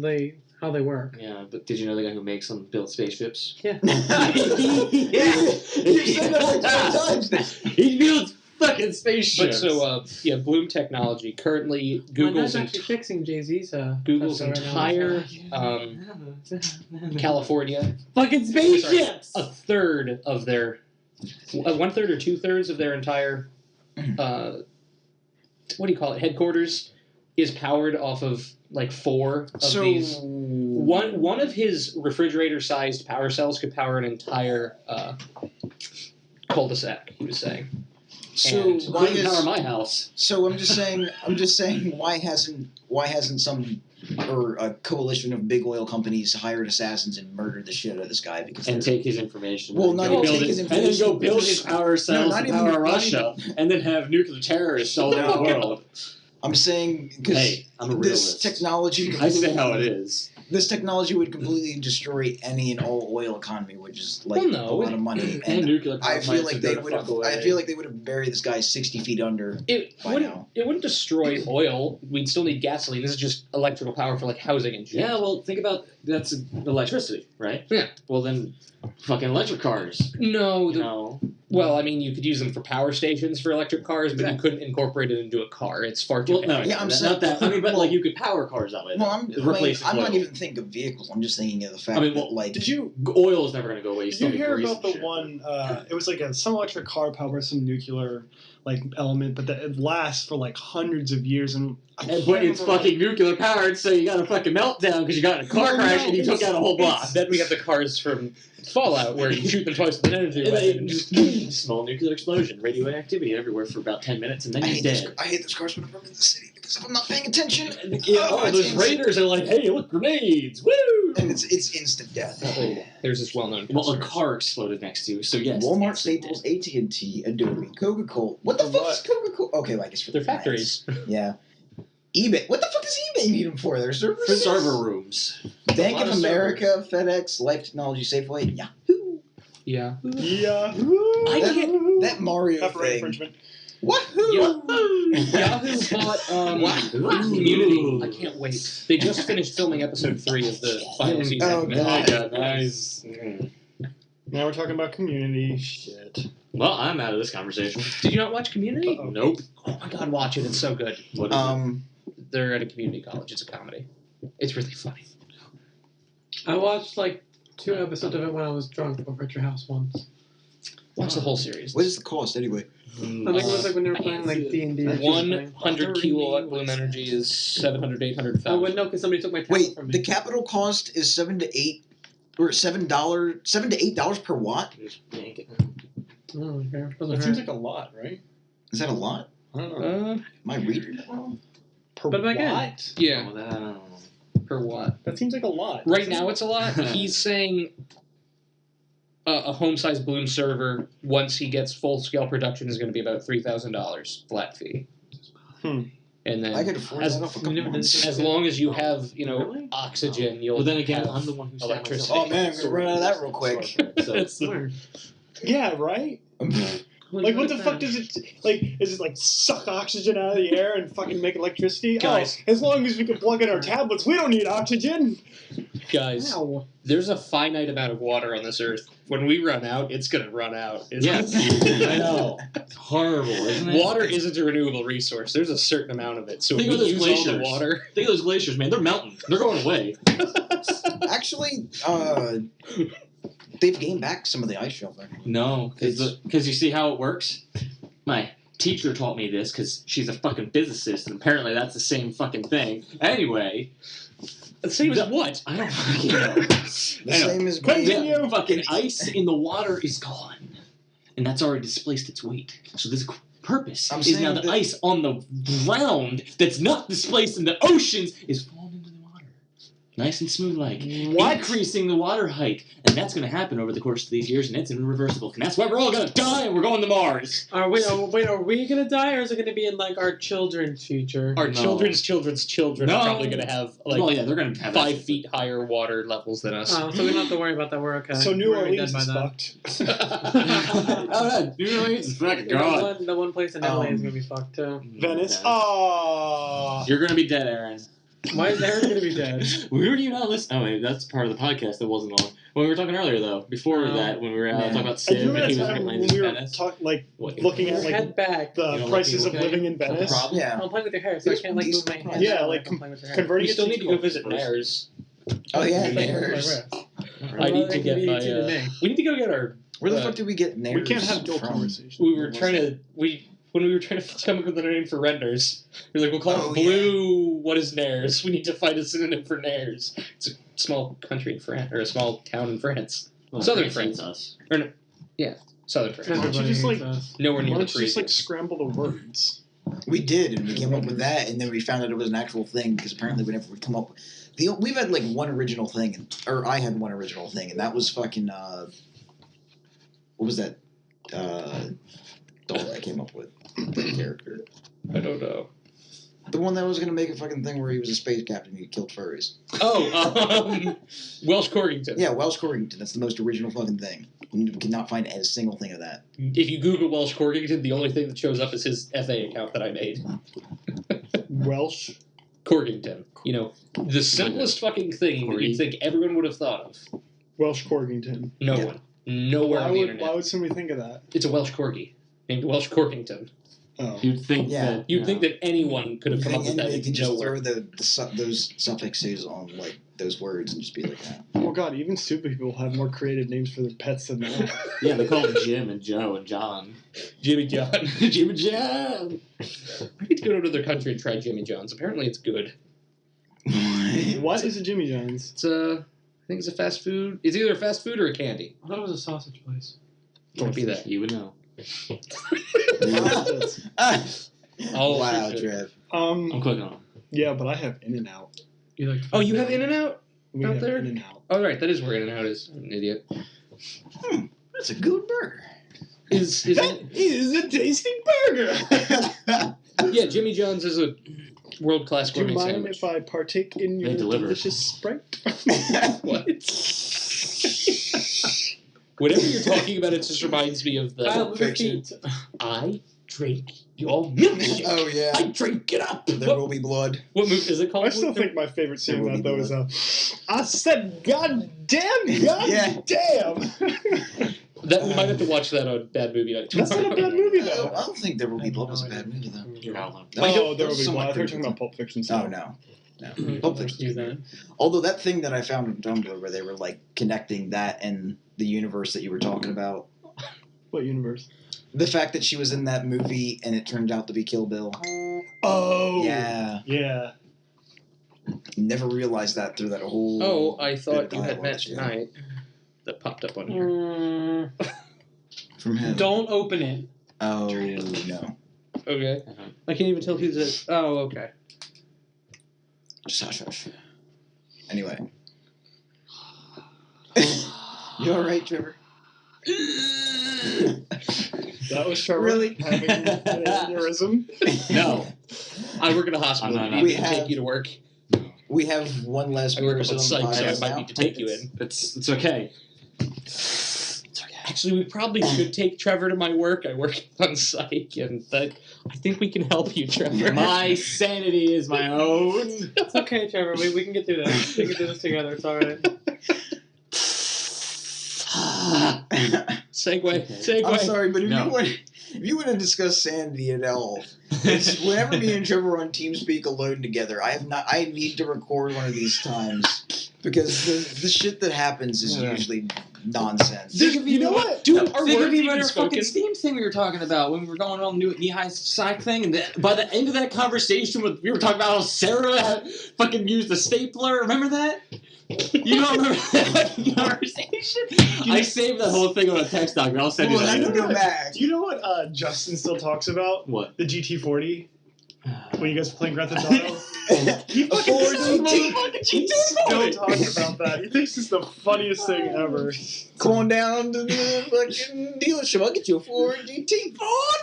they work. Yeah, but did you know the guy who makes them build spaceships? Yeah. Yeah, You said that like 10 times now. He builds fucking But spaceships. so, Bloom Technology currently My dad's Google's actually fixing Jay-Z's Google's Tesla right now. entire California, Fucking spaceships. a third of their 1/3 or 2/3 of their entire what do you call it, headquarters is powered off of like 4 of these. One of his refrigerator-sized power cells could power an entire cul-de-sac. He was saying. So And why Couldn't is, power my house. So I'm just saying why hasn't some or a coalition of big oil companies hired assassins and murdered the shit out of this guy because And they're- take his information. Well, and not go even build take it- his And then go information, build just- his power cells not to even- power not Russia, and then have nuclear terrorists all over the world. I'm saying because Hey, I'm a this realist. technology I say how it is. This technology would completely destroy any and all oil economy, which is like Well, no, a lot of money. And And nuclear power I feel plants like would they go would the have. fuck away. I feel like they would have buried this guy 60 feet under. It By wouldn't. now. It wouldn't destroy oil. We'd still need gasoline. This is just electrical power for like housing and shit. Yeah, well, think about that's electricity, right? Yeah. Well, then, fucking electric cars. No. No. Well, I mean, you could use them for power stations for electric cars, but you couldn't incorporate it into a car. It's far too Well, no, heavy. Yeah, I'm not saying- that. I mean, but well- like you could power cars that way. Well, I'm not oil. even thinking of vehicles. I'm just thinking of the fact I mean, that well, like Did you oil is never going to go away. did you hear about the one? It was like some electric car powered by some nuclear like element, but that it lasts for like hundreds of years. And But it's fucking nuclear powered, so you got a fucking meltdown because you got in a car crash and you took out a whole block. Then we have the cars from Fallout where you shoot them twice with an energy And weapon. then just small nuclear explosion, radioactivity everywhere for about 10 minutes, and then I you're hate, dead. I hate those cars when I'm in the city because if I'm not paying attention, Those it's raiders are like, hey, look, grenades, woo! and it's instant death. There's this well-known Well, a customer. car exploded next to you, so yes. Walmart, Staples, AT&T, Adobe, Coca-Cola. What the For fuck what? is Coca-Cola? Okay, well, I guess for They're the plants. factories. Yeah. eBay. What the fuck does eBay need them for? Their servers? Server rooms. Bank A lot of of America, FedEx, Life Technology, Safeway. Yahoo! Yeah. Yeah. That Mario Copyright thing. infringement. Wahoo! Yahoo bought Community. I can't wait. They just finished filming episode 3 of the final season. Oh, God. Yeah, nice. Now we're talking about Community. Shit. Well, I'm out of this conversation. Did you not watch Community? Uh-oh. Nope. Oh my god, watch it. It's so good. What is They're at a community college. It's a comedy. It's really funny. I watched like 2 episodes of it when I was drunk over at your house once. Watch the whole series. What is the cost anyway? I think it was like when they were playing like D&D or something. 100 kilowatt bloom energy is 700, 800,000. I wouldn't know because somebody took my tablet Wait, from me. the capital cost is $7 to $8 per watt? Just yank it. Oh, okay. That Doesn't seems hurt. like a lot, right? Is that a lot? I don't know. Am I reading it wrong? Per But again- watt? Yeah, Oh, that, I don't know. per watt. That seems like a lot. Right now it's a lot. He's saying a home-sized bloom server, once he gets full-scale production, is going to be about $3,000 flat fee. Hmm. And then I could afford as, that off a couple never did months. as long as you have, Really? oxygen, you'll Well, then again, have I'm the one who's electricity. Oh man, I'm gonna run out of that real quick. So, That's the- Where? Yeah, right? Like, what the fuck does it, like, is it like suck oxygen out of the air and fucking make electricity? Guys. Oh, as long as we can plug in our tablets, we don't need oxygen. Guys, Ow. there's a finite amount of water on this earth. When we run out, it's going to run out. yes, I know. It's horrible, isn't it? Water isn't a renewable resource. There's a certain amount of it. So if Think we of those use all the glaciers. water... Think of those glaciers, man. They're melting. They're going away. Actually, they've gained back some of the ice shelter. No, because you see how it works? My teacher taught me this because she's a fucking physicist, and apparently that's the same fucking thing. Anyway, The same as what? I don't fucking know. The I know. same as Continue. The fucking ice in the water is gone, and that's already displaced its weight. So this purpose I'm is saying now the that- ice on the ground that's not displaced in the oceans is falling into the water, nice and smooth, like increasing the water height, and that's going to happen over the course of these years, and it's irreversible. And that's why we're all going to die, and we're going to Mars. Are we gonna die, or is it gonna be in like our children's future? Our No. children's children No. are probably going to have like Well, yeah, they're going to have 5 feet higher water levels than us. Oh, so we don't have to worry about that. We're okay. So New We're already Orleans dead is by then. fucked. Oh, yeah, New Orleans is fucking gone. The one place in Italy is gonna be fucked too. Venice. Oh. You're going to be dead, Aaron. Why is Aaron gonna be dead? Where do you not listen? Oh, wait, that's part of the podcast that wasn't on. When we were talking earlier, though, before Oh. that, when we were talking about I Civ, do and he remember was that time playing when we were Venice. looking at like Head back. the You know, prices like, of living in Venice. problem? Yeah. I'm playing with your hair, so I can't like move my head. Yeah, while like, I'm playing with your hair. Converting We it still to need to go visit Nares. Oh yeah, Like, Nares. I need to get my. me. We need to go get our. Where the fuck did we get Nares We can't have dual from? conversations. We were trying to. When we were trying to come up with a name for renders, we were like, we'll call Oh, it Blue. What is Nares? We need to find a synonym for Nares. It's a small country in France, or a small town in France. Well, Southern France France. hates us. Southern France. Why don't you Everybody just, like, hates us. Nowhere Why near the don't you just like Parisians. scramble the words? We did, and we came up with that, and then we found out it was an actual thing because apparently whenever we come up, we've had like one original thing, or I had one original thing, and that was fucking what was that dog I came up with? That character, I don't know. the one that was gonna make a fucking thing where he was a space captain and he killed furries. Oh, Welsh Corkington. Yeah, Welsh Corkington. That's the most original fucking thing. We cannot find a single thing of that. If you Google Welsh Corkington, the only thing that shows up is his FA account that I made. Welsh. Corkington. You know, the simplest fucking thing that you'd think everyone would have thought of. Welsh Corkington. No Yeah. one. Nowhere on the internet. Why would somebody think of that? It's a Welsh Corgi named Welsh Corkington. Oh. You'd think Yeah. that. You'd think that anyone could have You come up think with that anybody in can just nowhere. throw those suffixes on like those words and just be like that. Oh god, even stupid people have more creative names for their pets than that. Yeah, they call them Jim and Joe and John. Jimmy John. Jim and John. I need to go to another country and try Jimmy John's. Apparently, it's good. What is a Jimmy John's? It's I think it's a fast food. It's either a fast food or a candy. I thought it was a sausage place. Can't be that. You would know. Oh, Wow, shit. Trev. I'm clicking on them. Yeah, but I have In-N-Out. You like? Oh, you have In-N-Out? We Out have there? In-N-Out. Oh, right. That is where In-N-Out is. I'm an idiot. That's a good burger. Is That is a tasty burger! Yeah, Jimmy John's is a world-class Do you gourmet mind sandwich. if I partake in your They deliver. delicious Sprite? What? Whatever you're talking about, it just reminds me of Kyle, the move your Fiction. feet. I drink your milkshake. Oh, yeah. I drink it up. There will be blood. What movie is it called? I still think my favorite scene There of will that, be though, is I said, God damn, God Yeah. damn! that we might have to watch that on Bad Movie Night. That's not a bad movie, I though. don't think There Will Be Blood was a bad movie, though. You're not alone. Like, Oh, there will be some blood. I like thought you were talking criticism. about Pulp Fiction. Oh, no. No. Pulp Fiction. Use that. Although that thing that I found on Tumblr where they were like connecting that and the universe that you were talking about, What universe? the fact that she was in that movie and it turned out to be Kill Bill. Oh! Yeah. Yeah. Never realized that through that whole. Oh, I thought bit you of had dialogue, that yeah. tonight. That popped up on here. Mm, From him. don't open it. Oh no. Okay. I can't even tell who's it. Oh, okay. Just hush hush. Anyway. You alright, Trevor? That was Trevor Really? having an aneurysm. No. I work at a hospital. I'm I not- need We to have- take you to work. We have one last I work up person on on site, the so I podcast might now. need to take you in. It's okay. Actually, we probably should take Trevor to my work. I work on site, and I think we can help you, Trevor. My sanity is my own. It's okay, Trevor. We can get through this. We can do this together. It's all right. Segue. I'm sorry, but if No. you want to discuss sanity at all, it's whenever me and Trevor are on TeamSpeak alone together, I need to record one of these times because the shit that happens is Yeah. usually nonsense. You know what? Dude, our Think words of even even our spoken. fucking Steam thing we were talking about when we were going on the knee-high psych thing, and by the end of that conversation, we were talking about how Sarah had fucking used the stapler. Remember that? You don't remember that fucking conversation? I saved that whole thing on a text document. I'll send you Well, I that. can go back. Do you know what Justin still talks about? What? The GT40? When you guys were playing Grand Theft Auto? He A fucking Ford still GT. talks about that. He thinks it's the funniest thing ever. Come on down to the fucking dealership. I'll get you a Ford GT. Oh,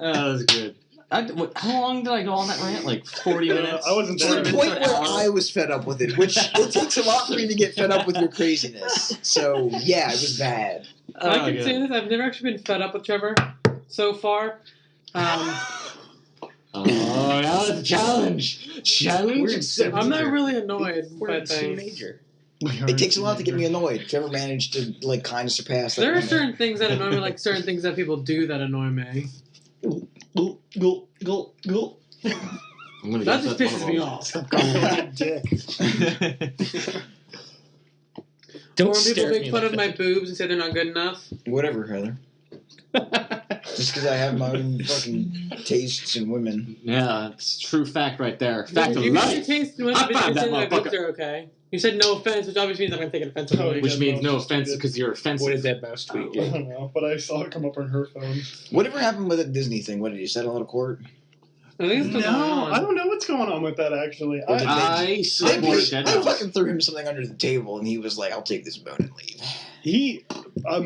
that was good. How long did I go on that rant? Like 40 minutes? I wasn't To there. the point where I was fed up with it, which it takes a lot for me to get fed up with your craziness. So, yeah, it was bad. I can say this. I've never actually been fed up with Trevor so far. Oh, now it's a challenge. Challenge accepted. I'm not really annoyed We're by a things. teenager. It takes a lot to get me annoyed. Trevor managed to, like, kind of surpass that. There are limit. certain things that annoy me, like certain things that people do that annoy me. Go. I'm gonna That guess just that's pisses one me of off. Stop calling me a dick. them. Don't Or when stare people at make me fun like of my boobs and say they're not good enough. Whatever, Heather. Just because I have my own fucking tastes in women. Yeah, it's true fact right there. Fact of You got your life. taste in women, High but five you that said my boobs motherfucker. are okay. You said no offense, which obviously means I'm going to take it offensively. Oh, Which Yeah, means no, no she offense did. because you're offensive. What did that mouse tweet I get? don't know, but I saw it come up on her phone. Whatever happened with the Disney thing? What did you settle out of court? I think it's still going No, on. I don't know what's going on with that actually. Or did I support that. I fucking threw him something under the table, and he was like, "I'll take this bone and leave." He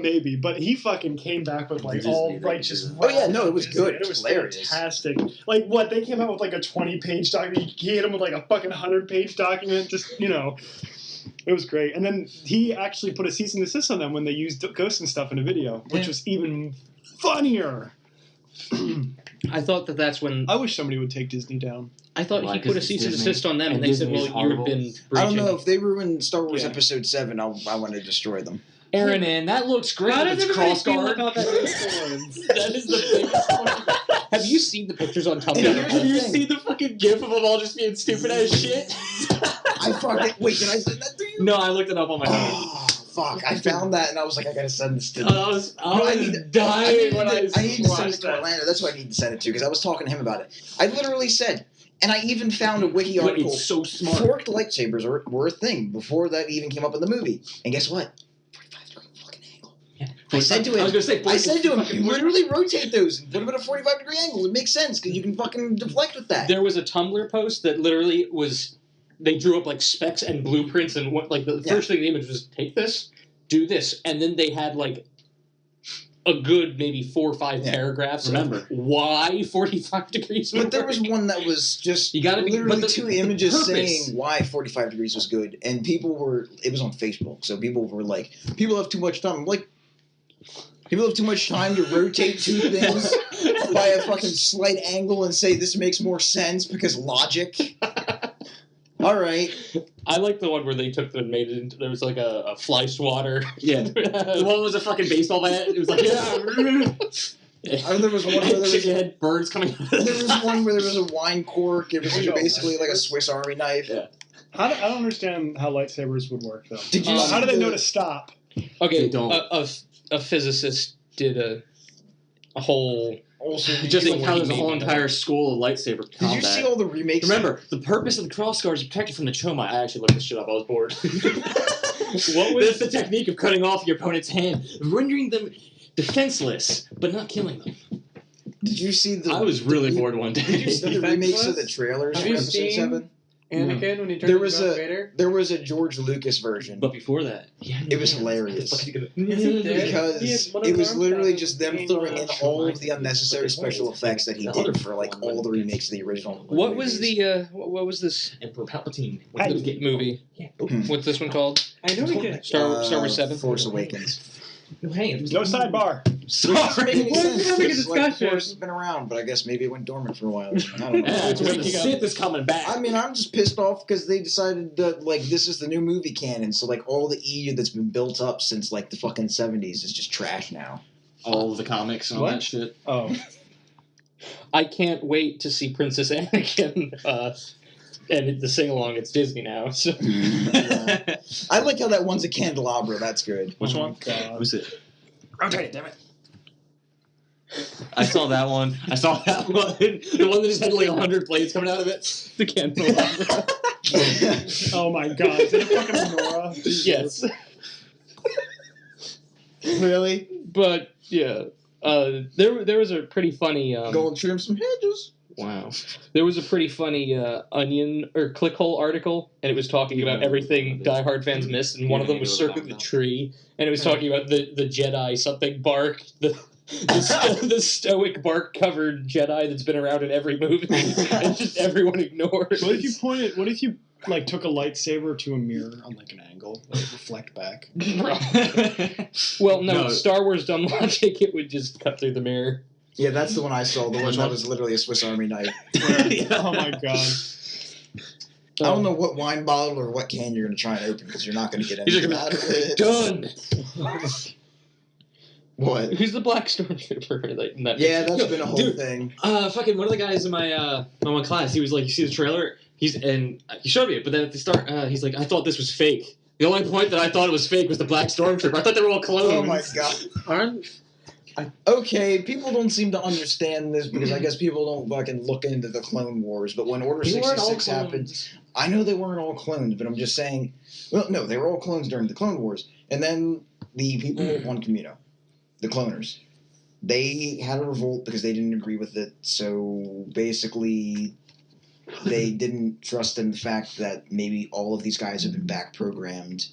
maybe, but he fucking came back with like Disney, all they righteous. can do that. Oh, yeah, no, it was Disney, good. and It was Hilarious. fantastic. Like what they came out with like a 20-page document. He hit him with like a fucking 100-page document. Just it was great. And then he actually put a cease and desist on them when they used ghosts and stuff in a video, which Yeah. was even funnier. I thought that's when I wish somebody would take Disney down. I thought Why, he put a 'cause cease and Disney? desist on them, and And they said, Disney's "Well, you've been horrible. breaching." I don't know if they ruined Star Wars Yeah. Episode 7. I want to destroy them. Aaron, and that looks great. How with does its everybody cross feel guard. about that? That is the biggest one. Have you seen the pictures on Tumblr? Yeah, Have you thing. seen the fucking gif of them all just being stupid as shit? I fucking wait. Did I send that to you? No, I looked it up on my phone. Oh fuck! I found that and I was like, I gotta send this to. I was dying when I need to send it watched to that. Orlando. That's who I need to send it to because I was talking to him about it. I literally said, and I even found a wiki But article. it's so smart. Forked lightsabers were a thing before that even came up in the movie. And guess what? 45-degree fucking angle. Yeah. I said to him, I was gonna say, you literally rotate those and put them at a 45-degree angle. It makes sense because you can fucking deflect with that. There was a Tumblr post that literally was. They drew up like specs and blueprints, and what like the first thing in the image was take this, do this, and then they had like a good maybe 4 or 5 paragraphs. Remember of why 45 degrees? But there was one that was just You gotta be- literally but the 2 images purpose- saying why 45 degrees was good, and people were. It was on Facebook, so people were like, "People have too much time." I'm like, people have too much time to rotate 2 things by a fucking slight angle and say this makes more sense because logic. All right. I like the one where they took and made it into. There was like a fly swatter. Yeah. The one was a fucking baseball bat. It was like, There was one where there was chicken head birds coming out. there was one where there was a wine cork. It was Oh, no. basically like a Swiss Army knife. Yeah. I don't understand how lightsabers would work though. Did you How do they see know the- to stop? Okay, They don't. a physicist did a whole. Also, Just like They how there's a made whole it. entire school of lightsaber did you combat. see all the remakes? Remember, the purpose of the cross guard is protected from the choma. I actually looked this shit up. I was bored. What was That's the technique of cutting off your opponent's hand, rendering them defenseless, but not killing them. Did you see the? I was really bored one day. Did you see the Defenseless? remakes of the trailers Have for you Episode seen- 7? Anakin when he turned There into was Darth a- Vader. There was a George Lucas version. But before that, It was hilarious. Is it dead? Because He had one of it his was arms literally out. just them throwing in all of the unnecessary special effects that he did for like all the remakes of the original. What was movies. the what was this Emperor Palpatine. movie? What's this one called? I know he did. Star Wars 7. Force Awakens. No, hang on. No sidebar. Sorry, We're having a discussion. Force has been around, but I guess maybe it went dormant for a while. I don't know. Yeah, it's when the Sith is coming back. I mean, I'm just pissed off because they decided that like this is the new movie canon, so like all the EU that's been built up since like the fucking 70s is just trash now. all of the comics and all What? that shit. Oh, I can't wait to see Princess Anakin. And the sing along, it's Disney now. So I like how that one's a candelabra. That's good. Which oh one? my God. Was it? Rotate it, damn it. I saw that one. I saw that one. The one that just had like 100 blades coming out of it. the candelabra. Oh my God. Is it a fucking menorah? Yes, Really? but yeah, there was a pretty funny. Go and trim some hedges. Wow. There was a pretty funny Onion or Clickhole article, and it was talking about everything Die Hard fans missed, and one of them was Circuit the Tree, and it was talking about the Jedi something bark, the stoic bark covered Jedi that's been around in every movie, and just everyone ignores. What if you like took a lightsaber to a mirror on like an angle, let it reflect back? Well, no, No. Star Wars dumb logic, it would just cut through the mirror. Yeah, that's the one I saw. The one Which that one? was literally a Swiss Army knife. Oh my God. I don't know what wine bottle or what can you're going to try and open because you're not going to get He's anything like, out of it. Done! What? Who's the black stormtrooper? Like, in that Yeah, picture? that's been a whole Dude. thing. Fucking one of the guys in my class, he was like, you see the trailer? He showed me it, but then at the start, he's like, I thought this was fake. The only point that I thought it was fake was the black stormtrooper. I thought they were all clones. Oh my god. Aren't Okay, people don't seem to understand this because I guess people don't fucking look into the Clone Wars. But when Order They weren't all 66 happened, clones. I know they weren't all clones, but I'm just saying. Well, no, they were all clones during the Clone Wars, and then the people on Camino, the cloners, they had a revolt because they didn't agree with it. So basically, they didn't trust in the fact that maybe all of these guys have been back programmed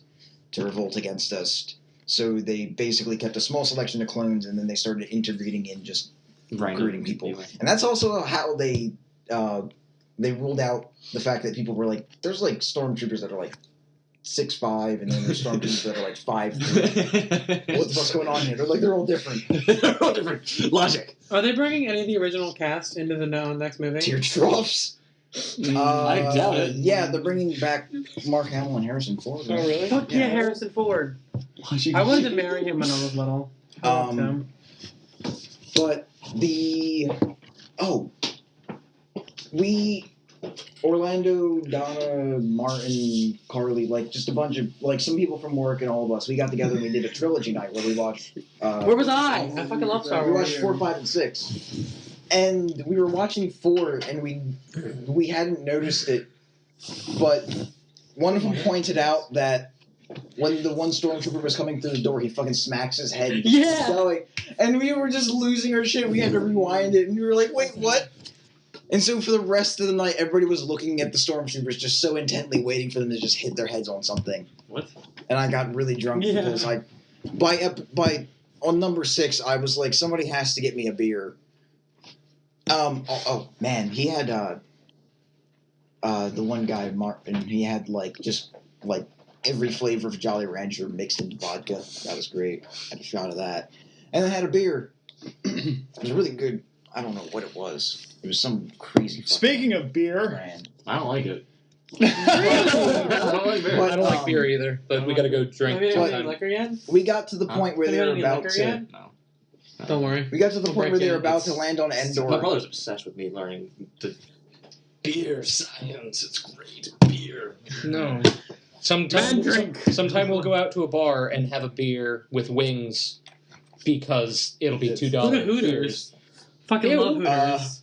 to revolt against us. So they basically kept a small selection of clones, and then they started interbreeding in just recruiting people. And that's also how they ruled out the fact that people were like, there's like stormtroopers that are like 6'5", and then there's stormtroopers that are like 5'3". What the fuck's going on here? They're all different. They're all different. Logic. are they bringing any of the original cast into the next movie? Teardrops. I doubt it. Yeah, they're bringing back Mark Hamill and Harrison Ford. Oh, really? Fuck yeah, Yeah. Harrison Ford. Logic. I wanted to marry him when I was little. I loved Um, him. But we Orlando, Donna, Martin, Carly, like just a bunch of like some people from work and all of us. We got together and we did a trilogy night where we watched. Where was I? I fucking love Star We Wars. watched 4, 5, and 6, and we were watching 4, and we hadn't noticed it, but one of them pointed out that when the one stormtrooper was coming through the door, he fucking smacks his head. Yeah. Going, and we were just losing our shit. We had to rewind it, and we were like, "Wait, what?" And so for the rest of the night, everybody was looking at the stormtroopers just so intently, waiting for them to just hit their heads on something. What? And I got really drunk Yeah. because on number 6, I was like, somebody has to get me a beer. Man, he had the one guy Martin. He had just every flavor of Jolly Rancher mixed into vodka. That was great. Had a shot of that, and then had a beer. It was really good. I don't know what it was. It was some crazy. Speaking of beer, brand. I don't like it. I don't like beer. But, don't like beer either, but we gotta go drink. Have you had any sometime. liquor yet? We got to the point where Have they you were had any about liquor to. yet? No. Don't worry. We got to the We'll point where break they were in. about to land on Endor. My brother's obsessed with me learning the beer science. It's great. Beer. No. Sometime we'll go out to a bar and have a beer with wings because it'll be $2. Look at Hooters. Fucking Ew. love Hooters.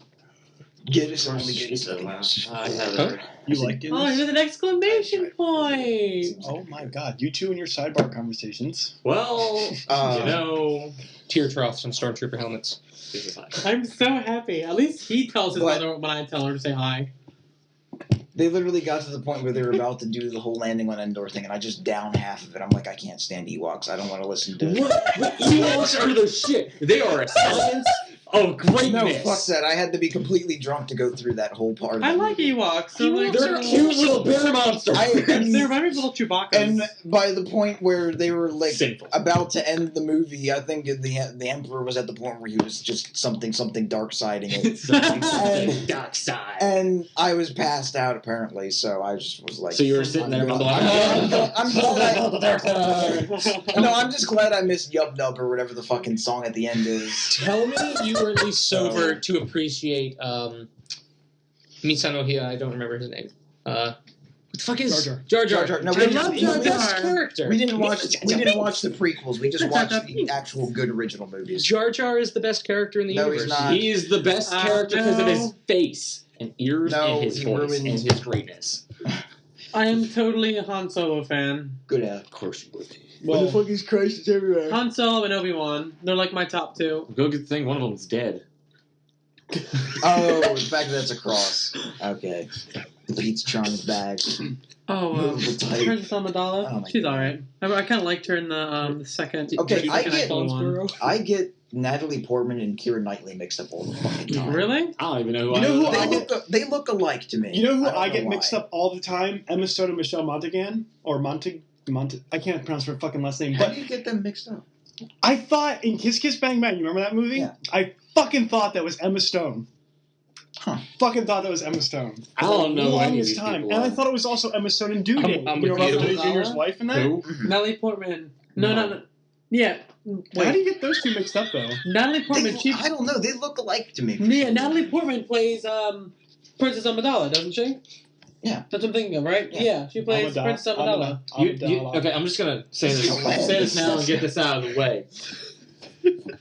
Guinness only Guinness. So, I have Huh? you like it? Oh, here's an exclamation point. Oh my god, you two and your sidebar conversations. Well, you know, Tear troughs and stormtrooper helmets. this is fine. I'm so happy. At least he tells his But- mother when I tell her to say hi. They literally got to the point where they were about to do the whole landing on Endor thing, and I just down half of it. I'm like, I can't stand Ewoks. I don't want to listen to it. Ewoks are the shit. They are a science of greatness. No, fuck that. I had to be completely drunk to go through that whole part of I the like movie. Ewoks. They're like They're cute little bear monsters. They remind me of little Chewbacca's. And by the point where they were Sinful. about to end the movie, I think the Emperor was at the point where he was just something dark siding it. Something dark side. And I was passed out apparently, so I just was like, So you were sitting there. I'm just glad I missed Yub Nub or whatever the fucking song at the end is. Tell me you were at least sober to appreciate Misanohia. I don't remember his name. What the fuck is Jar Jar? Jar Jar. No, I we didn't- love we Jar didn't- Jar's character. We didn't watch the prequels. We just watched the actual good original movies. Jar Jar is the best character in the No, universe. he's not. He's the best character because of no. his face and ears No, and his he voice ruined- and his greatness. I am totally a Han Solo fan. Good at. Of course you would be. Well, the fuck is Christ is everywhere? Han Solo and Obi-Wan. They're like my top two. Go good thing one of them's dead. Oh, the fact that that's a cross. Okay. Pete's Charm's bag. Oh, Movable type. Princess Amidala. Oh my She's God. alright. I kind of liked her in the second. Okay, the I second get- one. I get Natalie Portman and Keira Knightley mixed up all the fucking time. Really? I don't even know who You know who I They look alike to me. you know who don't I get why. mixed up all the time? Emma Stone and Michelle Monaghan or Monte. I can't pronounce her fucking last name, How but do you get them mixed up? I thought in Kiss Kiss Bang Bang, you remember that movie? Yeah. I fucking thought that was Emma Stone. Huh. Fucking thought that was Emma Stone. I don't know The who any of longest these time. people And I are. thought it was also Emma Stone in Due Date. I'm You know with Robert you. Downey Jr.'s wife in that? Who? Natalie Portman. No. Yeah. How do Wait. you get those two mixed up, though? Natalie Portman. I don't know. They look alike to me. Yeah, Natalie Portman plays Princess Amidala, doesn't she? Yeah. That's what I'm thinking of, right? Yeah. Yeah, she plays Princess Amidala. Okay, I'm just gonna say this now and get this out of the way.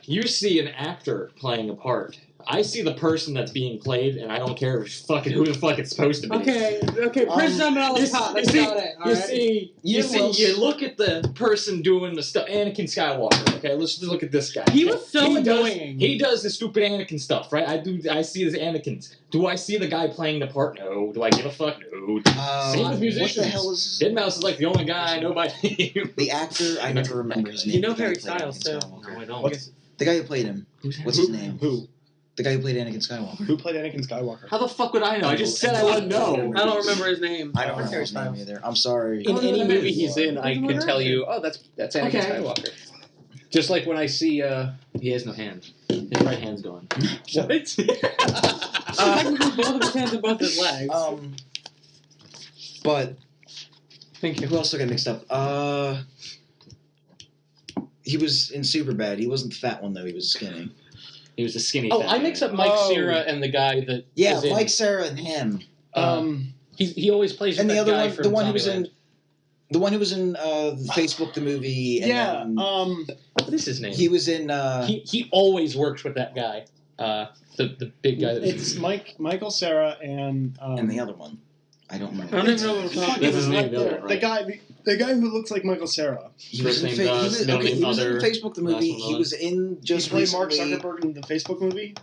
You see an actor playing a part. I see the person that's being played, and I don't care who the fuck it's supposed to be. Okay, Princess Amidala's hot. That's about it. You see, you look at the person doing the stuff. Anakin Skywalker. Okay, let's just look at this guy. He was so He does- annoying. He does the stupid Anakin stuff, right? I see his Anakins. Do I see the guy playing the part? No. Do I give a fuck? No. Same with musicians. What the hell is Dead Mouse is like the only guy I know by name. the actor? I never remember his name. You know The guy Harry who played Styles, Anakin too. Skywalker. No, I don't. What's- The guy who played him. What's his name? Who? The guy who played Anakin Skywalker. Who played Anakin Skywalker? How the fuck would I know? I just said I wouldn't know. I don't remember his name. I don't know his name either. I'm sorry. In any Oh, movie he's in, I Doesn't can matter. tell you, oh, that's Anakin Okay. Skywalker. Just like when I see, He has no hand. His right hand's gone. what? Technically, both of his hands and both his legs. But Thank you. who else I got mixed up? He was in Superbad. He wasn't the fat one though. He was skinny. He was a skinny. Oh, fat I mix man. up Mike Oh. Cera and the guy that Yeah, is in, Mike, Sarah, and him. He always plays. And with the that other guy one, from the one who was in, Zombieland. the one who was in Facebook the movie. And Yeah. then What is his name? he was in. He always works with that guy. The big guy. It's Michael Cera and the other one. I don't I remember. don't even know what we're talking This is about. the name of it, right? the guy who looks like Michael Cera. He was in, First name does, middle name he was in other, Facebook the movie. last one He on. was in Just just played Mark recently. Zuckerberg in the Facebook movie.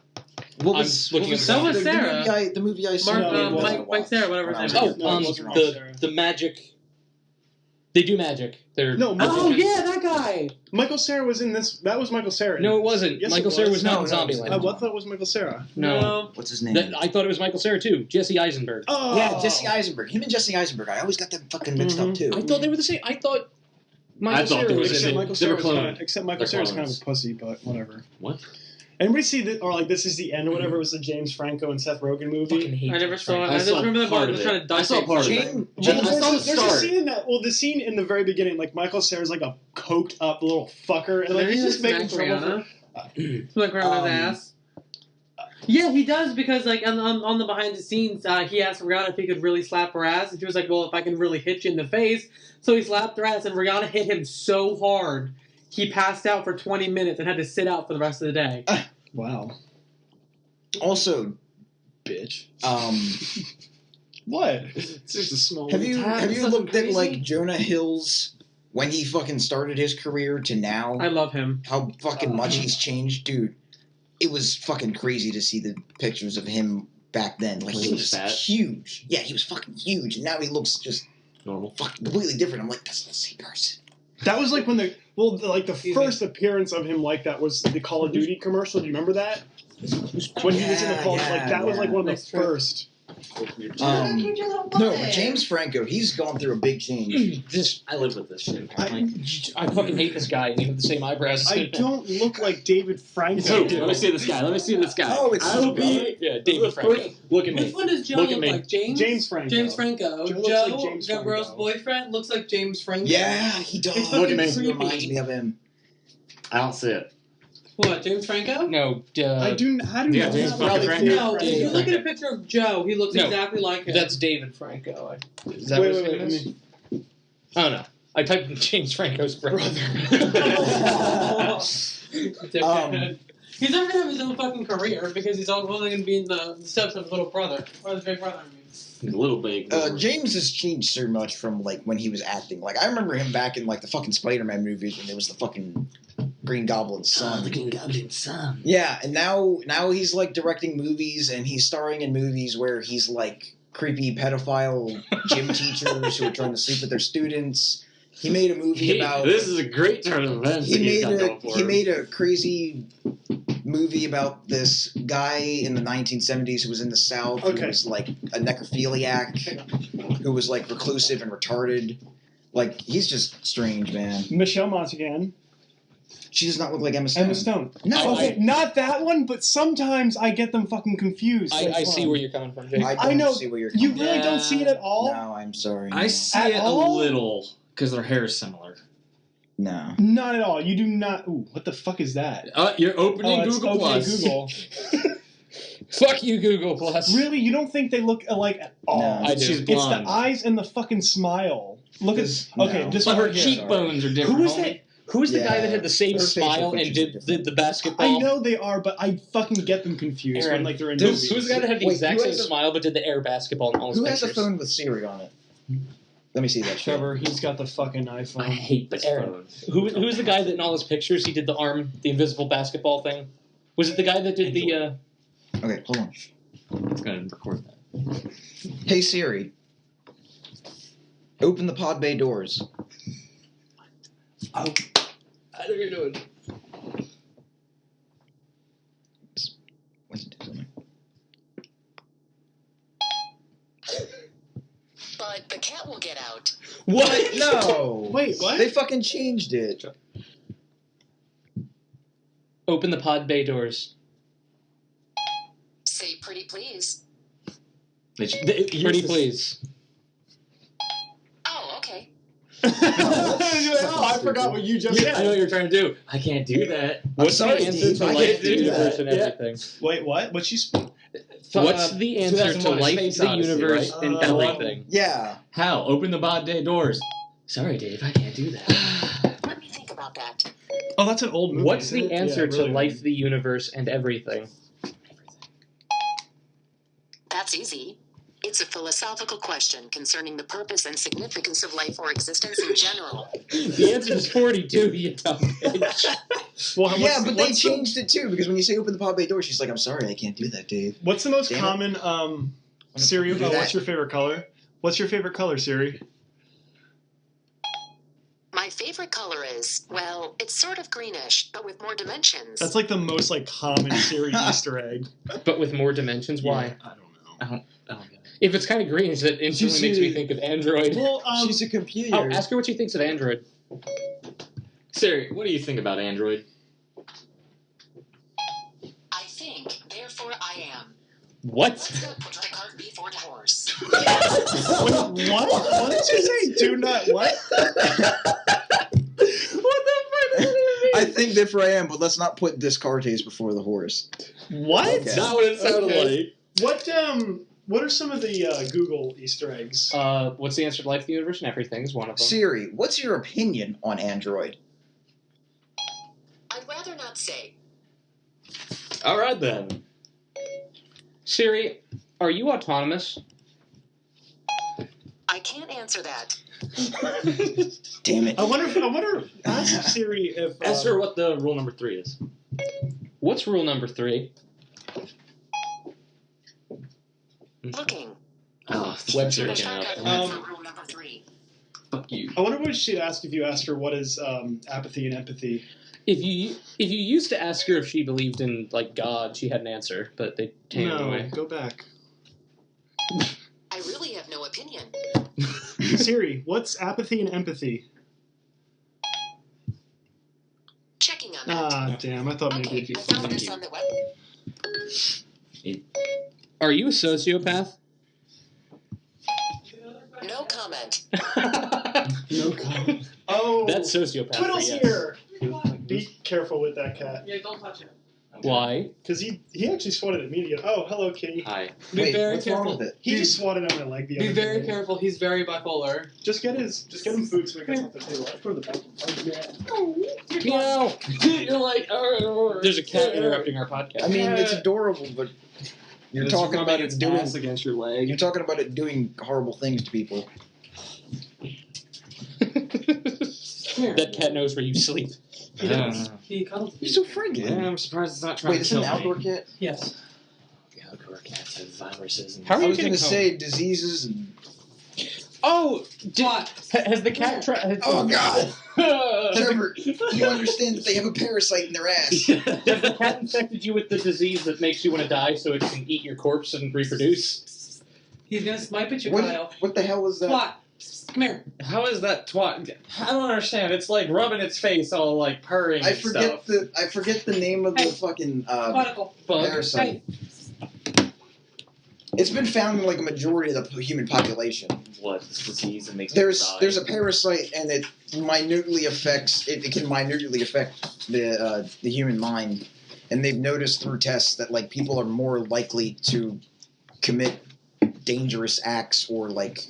What I'm was looking what was at So was the Sarah. The movie I saw. Mark, No, it wasn't. Mike Sarah, whatever his When I name was is. No, it Oh, wasn't Michael Cera. the magic. They do magic. They're No, Oh yeah, that guy. Michael Cera was in this. That was Michael Cera. No, it wasn't. Yes, Michael it Cera was. was not in No, Zombieland. I thought it was Michael Cera. No. What's his name? I thought it was Michael Cera too. Jesse Eisenberg. Oh, Yeah, Jesse Eisenberg. Him and Jesse Eisenberg. I always got them fucking mixed up too. I thought they were the same. I thought Michael I thought Cera they were was the in Except same. it. Michael They were Cera's kind clones. of, except Michael They're Cera's kind of a clones. pussy, but whatever. What? Anybody see that, or like this is the end, or whatever? It was the James Franco and Seth Rogen movie. Fucking hate I never James saw it. Franco. I just saw remember that part part. of Was it. trying to dunk I saw it. part of it. James, I saw the There's a start. scene in that. Well, the scene in the very beginning, like Michael Cera's like a coked up little fucker, and like Maybe he's he just making smacks trouble. Rihanna. Smack around his ass. Yeah, he does because like on the behind the scenes, he asked Rihanna if he could really slap her ass, and she was like, "Well, if I can really hit you in the face." So he slapped her ass, and Rihanna hit him so hard he passed out for 20 minutes and had to sit out for the rest of the day. Wow, Also, bitch. What? It's just a small. have you Something looked at crazy? like Jonah Hill's when he fucking started his career to now? I love him. How fucking much he's changed, dude. It was fucking crazy to see the pictures of him back then. Like When he he was was fat? huge. Yeah, he was fucking huge, and now he looks just normal? fucking completely different. I'm like, that's the same person. That was like when the the Excuse first appearance of him like that was the Call of Duty commercial. Do you remember that? When he was in the Call, like that was like one of the That's true. first. Um, Cute little No, boy. but James Franco, he's gone through a big change. This I live with this shit. Apparently. I fucking hate this guy, and you have the same eyebrows. I don't look like David Franco. Who? Let me see this guy. Let me see this guy. Oh, it's I will his be. Yeah, David Franco. Look at Which me. one does Joe Look at look me. like? James? James Franco. James Franco. Joe Joe, looks like James Deborah's Franco. boyfriend, looks like James Franco. Yeah, he does. It's Look at me. fucking He reminds creepy. me of him. I don't see it. What, James Franco? No, I do. How do you Yeah, know James that? fucking Franco. No, if you look at a picture of Joe, he looks No, exactly like him. that's David Franco. Is that Wait, what his wait, name wait. is? I don't know. I typed in James Franco's brother. Dickhead. He's never gonna have his own fucking career because he's only gonna be in the steps of his little brother. Or his big brother, I mean. He's a little big. James has changed so much from like when he was acting. Like I remember him back in like the fucking Spider-Man movies when there was the fucking Green Goblin's son. Green Goblin's son. Yeah, and now he's like directing movies and he's starring in movies where he's like creepy pedophile gym teachers who are trying to sleep with their students. He made a movie about. This is a great turn of events. that he's got going for him. made a crazy movie about this guy in the 1970s who was in the South who Okay. was like a necrophiliac who was like reclusive and retarded. Like he's just strange, man. Michelle Monaghan. She does not look like Emma Stone. Emma Stone. No, Okay, not that one, but sometimes I get them fucking confused. I see where you're coming from, Jake. I don't I know. see where you're You coming really Yeah. don't see it at all? from. No, I'm sorry. I see At it all? a little because their hair is similar. No. Not at all. You do not. Ooh, what the fuck is that? You're opening Oh, it's Google okay, Plus. Google. Fuck you, Google Plus. Really? You don't think they look alike at all? No. I do. She's It's the blonde. eyes and the fucking smile. Look at. Okay, No. this But one her right here. cheekbones are different. Who is homie. that? Who's the guy Yeah, that had the same her facial smile and features did are different. the basketball? I know they are, but I fucking get them confused Aaron, when like they're in Who's movies. the guy that had the Wait, exact who same has a- smile but did the air basketball in all his Who has pictures? a phone with Siri on it? Let me see that shit. Trevor, he's got the fucking I iPhone. hate this But Aaron, phone. Who's the guy that in all his pictures he did the invisible basketball thing? Was it the guy that did the? Okay, hold on. It's gonna record that. Hey Siri. Open the pod bay doors. I know what you're doing. What's it doing? But the cat will get out. What? No. Wait, what? They fucking changed it. Open the pod bay doors. Say pretty please. Pretty please. Oh, okay. Oh, I forgot what you just I know said. what you're trying to do. I can't do that. What's sorry, the answer Steve, to I life can't do universe that. and Yeah. everything? Wait, what? What she? What's the answer to 2001, life, Space the Odyssey, universe, right? and everything? Yeah. Hal, open the bod day doors. Sorry, Dave, I can't do that. Let me think about that. Oh, that's an old movie. What's isn't the it? answer Yeah, to really life, old. the universe, and everything? That's easy. It's a philosophical question concerning the purpose and significance of life or existence in general. The answer is 42, you dumb bitch. Well, Yeah, but they what's changed it too because when you say open the pod bay door, she's like, "I'm sorry, I can't do that, Dave." What's the most Damn it. common Siri? Do that. What's your favorite color? What's your favorite color, Siri? My favorite color is, well, it's sort of greenish, but with more dimensions. That's like the most like common Siri Easter egg. But with more dimensions, why? Yeah, I don't know. I don't get it. If it's kind of greenish, that instantly makes me think of Android. Well, She's a computer. Oh, ask her what she thinks of Android. Siri, what do you think about Android? I think, therefore I am. What? Let's not put the cart before the horse. Wait, what? What did you say? Do not what? I think therefore I am, but let's not put Descartes before the horse. What? Okay. Not what it sounded Okay. like. What are some of the Google Easter eggs? What's the answer to life, the universe, and everything is one of them. Siri, what's your opinion on Android? I'd rather not say. All right, then. Siri, are you autonomous? I can't answer that. Damn it. I wonder. Ask Siri if. Ask her what the rule number 3 is. What's rule number 3? Looking. Oh, Web Webster search. looking up. Rule number 3. Fuck you. I wonder what she'd ask if you asked her what is apathy and empathy. If you used to ask her if she believed in like God, she had an answer, but they tamed it No, away. go back. I really have no opinion. Siri, what's apathy and empathy? Checking on that. Ah, damn! I thought maybe Okay, it'd be I found funny. this on the web. Are you a sociopath? No comment. No comment. Oh, That's sociopath. Twiddle's yes. here. Be careful with that cat, Yeah, don't touch it. Why? because he actually swatted at me. To get, oh, hello, kitty. Hi. Be Wait, very what's careful. wrong with it? He just swatted at my leg the Be other very day. careful. He's very bipolar. Just get him food so he gets off the table. I put the back. Oh, yeah. Meow. You're like, There's a cat interrupting our podcast. I mean, it's adorable, but you're talking about it doing. against your leg. You're talking about it doing horrible things to people. That cat knows where you sleep. He does. He cuddles. You're so friendly. Yeah, I'm surprised it's not trying Wait, to it's kill an outdoor me. cat? Yes. Yeah, outdoor cats have viruses and How are I you was getting going to home? say diseases and. Oh, What? has the cat tried? Oh, God! Has Trevor, you understand that they have a parasite in their ass. the cat infected you with the disease that makes you want to die so it can eat your corpse and reproduce? He's gonna snipe at you, Kyle. What the hell was that? Twat. Come here. How is that twat? I don't understand. It's like rubbing its face, all like purring I and forget stuff. I forget the name of the Hey. fucking Particle. Bug. parasite. It's been found in like a majority of the human population. What this disease that makes There's people die. there's a parasite and it minutely affects it can minutely affect the human mind, and they've noticed through tests that like people are more likely to commit dangerous acts or like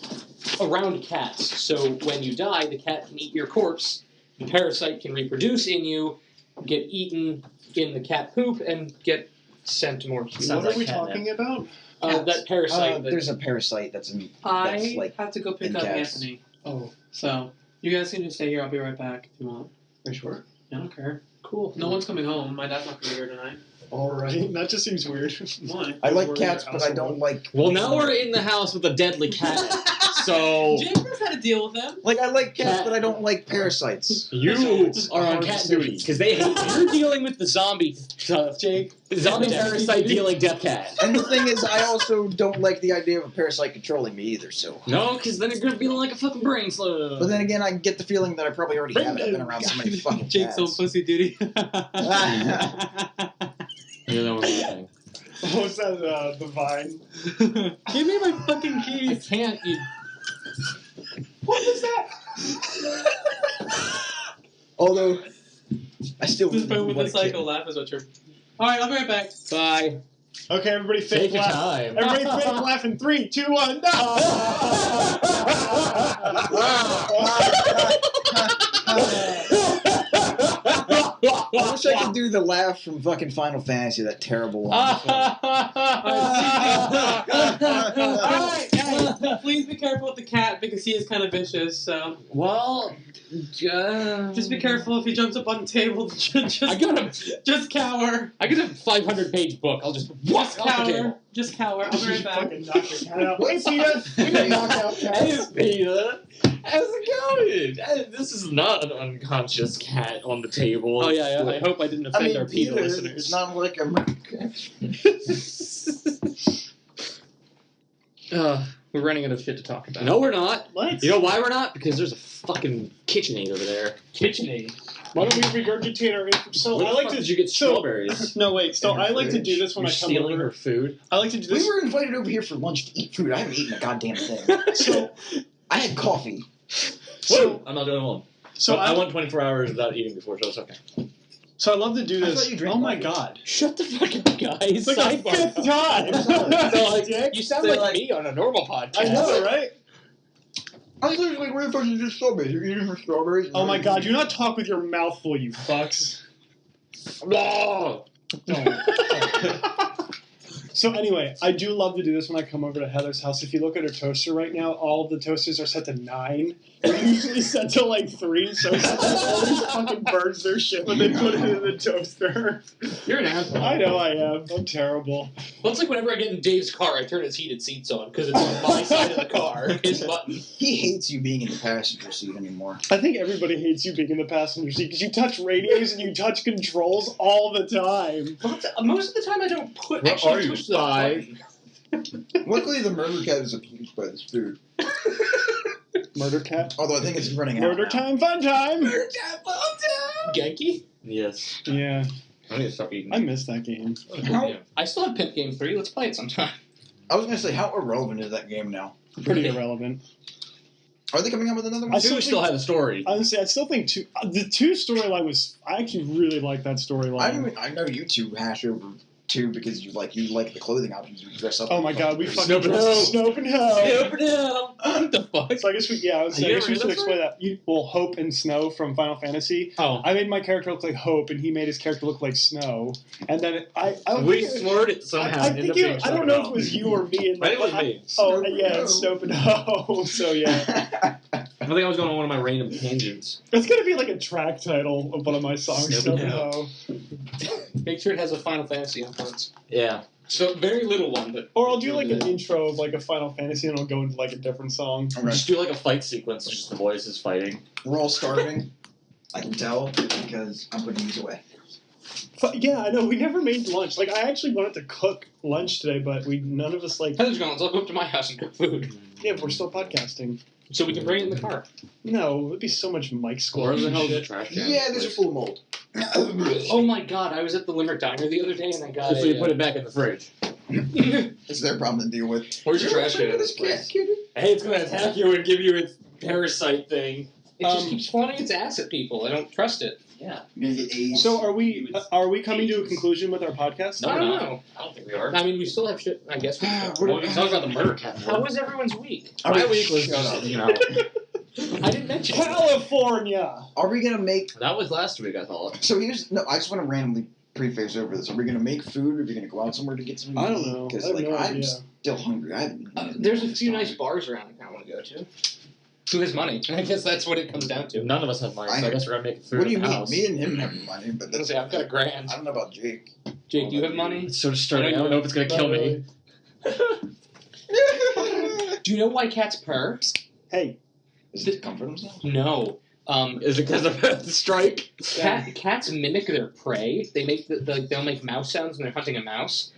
Around cats. So when you die, the cat can eat your corpse. The parasite can reproduce in you, get eaten in the cat poop, and get sent to more humans. Sounds What are like we catnip. talking about? That parasite. that- there's a parasite that's in that's I like have to go pick in up cats. Anthony. Oh, So you guys can just stay here. I'll be right back if you want. are you sure? I don't care. cool. No one's coming home. My dad's not coming here tonight. All right, that just seems weird. Why? I like We're in cats, your but house I don't alone. like. Well, now we're in the house with a deadly cat. So James had to deal with them. Like I like cats, Cat. but I don't like parasites. you are on hard cat decision. duty because they hate you. You're dealing with the zombie stuff, Jake. Zombie parasite dealing death cat. And the thing is, I also don't like the idea of a parasite controlling me either. So, No, because then you're gonna be like a fucking brain slug. but then again, I get the feeling that I probably already have it. I've been around so many fucking Jake's on cats. pussy duty. You know what I'm saying. What was that? The vine. Give me my fucking I keys. can't. You, What was that? Although, I still This phone with the want a kitten. psycho laugh is what you're. All right, I'll be right back. bye. Okay, everybody fake Take your laugh. time. Everybody fake laugh in 3, 2, 1. No! I wish I could do the laugh from fucking Final Fantasy, that terrible one. Alright, guys, please be careful with the cat because he is kind of vicious, so. Well, Just be careful if he jumps up on the table. I got him. Just cower. I get a 500-page book. I'll just Just walk off the table. cower. Just cower. I'll be right back. Fucking knock your cat out. Wait, Peter! We didn't knock out cat. hey, Peter. How's it going? This is not an unconscious cat on the table. Oh yeah, I hope I didn't offend our PETA It's listeners. not like a We're running out of shit to talk about. No, we're not. What? You know why we're not? Because there's a fucking KitchenAid over there. KitchenAid. Why don't we regurgitate our info? So Where I the like fuck to. did you get so- strawberries? No, wait. So In her I like to fridge. do this when You're I come stealing over. her food. I like to do this. We were invited over here for lunch to eat food. I haven't eaten a goddamn thing. So, I had coffee. so, I'm not doing one. so I I went 24 hours without eating before, so it's okay. So I love to do I this. thought you drank Oh my coffee. god! Shut the fuck up, guys. It's like our Sidebar. 5th time. So, like, you sound They're like like- me on a normal podcast. I know, right? I was like, where the fuck is this strawberries? You're eating her strawberries? Oh my god! Do not talk with your mouth full, you fucks. No! So anyway, I do love to do this when I come over to Heather's house. If you look at her toaster right now, all of the toasters are set to 9. They're usually set to like 3, so all these fucking birds their shit when they put it in the toaster. You're an asshole. I know I am. I'm terrible. Well, it's like whenever I get in Dave's car, I turn his heated seats on because it's on my side of the car. His button. He hates you being in the passenger seat anymore. I think everybody hates you being in the passenger seat because you touch radios and you touch controls all the time. Most of the time, I don't put. Where actually are you, touch the Spy? button. Luckily, the murder cat is appeased by this food. Murder cat. Although I think it's running out Murder now. time, fun time. Genki? Yes. Yeah, I need to stop eating. I miss that game. How, I still have Pimp Game 3. Let's play it sometime. I was going to say, how irrelevant is that game now? Pretty irrelevant. Are they coming out with another I one? still We still think- have a story. Honestly, I still think the 2 storyline was. I actually really like that storyline. I know you two hash over 2 because you like the clothing options. You dress up. Oh like my god, we fucking fucking dressed Snope and Ho. What the fuck? So I guess I You guess we ever should read explain that. Hope and Snow from Final Fantasy. Oh. I made my character look like Hope, and he made his character look like Snow. And then I We think slurred it somehow. I and ended think up I being don't know if Snow. it was you or me. And I think it was like, me. Oh Snope and yeah, Ho. it's Snope and Ho. So yeah, I think I was going on one of my random tangents. it's gonna be like a track title of one of my songs. Snope Snope and and Ho. Make sure it has a Final Fantasy influence. Yeah. So, very little one, but. Or I'll do like an intro of like a Final Fantasy, and I'll go into like a different song. Okay. Just do like a fight sequence, just the voices fighting. We're all starving. I can tell because I'm putting these away. Yeah, I know. We never made lunch. Like I actually wanted to cook lunch today, but none of us like. Heather's gone, so I'll go up to my house and cook food. Yeah, we're still podcasting. So we can bring it in the car. No, it'd be so much mic squad. Where the and hell is the shit. trash can? Yeah, these are full of mold. Oh my god, I was at the Limerick Diner the other day and I got Just so you put it back in the fridge. It's their problem to deal with. Where's your trash can in This this place? cat, kitty. Hey, it's gonna attack you and give you its parasite thing. It just keeps spawning its ass at people. I don't trust it. Yeah. You're gonna get AIDS. So are we coming to a conclusion with our podcast? No, I we're don't not. know. I don't think we are. I mean, we still have shit, I guess. We Well, we can talk about the murder cat. How was everyone's week? My week was, Shut up. you know, I didn't mention it. California. Are we gonna make? that was last week, I thought. So here's no. I just want to randomly preface over this. Are we gonna make food? Or are we gonna go out somewhere to get something? I to don't eat? know. Because I have like no I'm idea. still hungry. I haven't. eaten in There's a this few time. nice bars around I kind of want to go to. Who has money? I guess that's what it comes down to. None of us have money, so I guess we're gonna make food What do you in the mean? house. Me and him have money, but I that's. say, I've got $1,000. I don't know about Jake. Jake, do you have money? It's so disturbing. I don't know if it's gonna kill me. Do you know why cats purr? Hey, Is it to comfort themselves? No. Is it because of the strike? Cats mimic their prey. They make they'll make mouse sounds when they're hunting a mouse.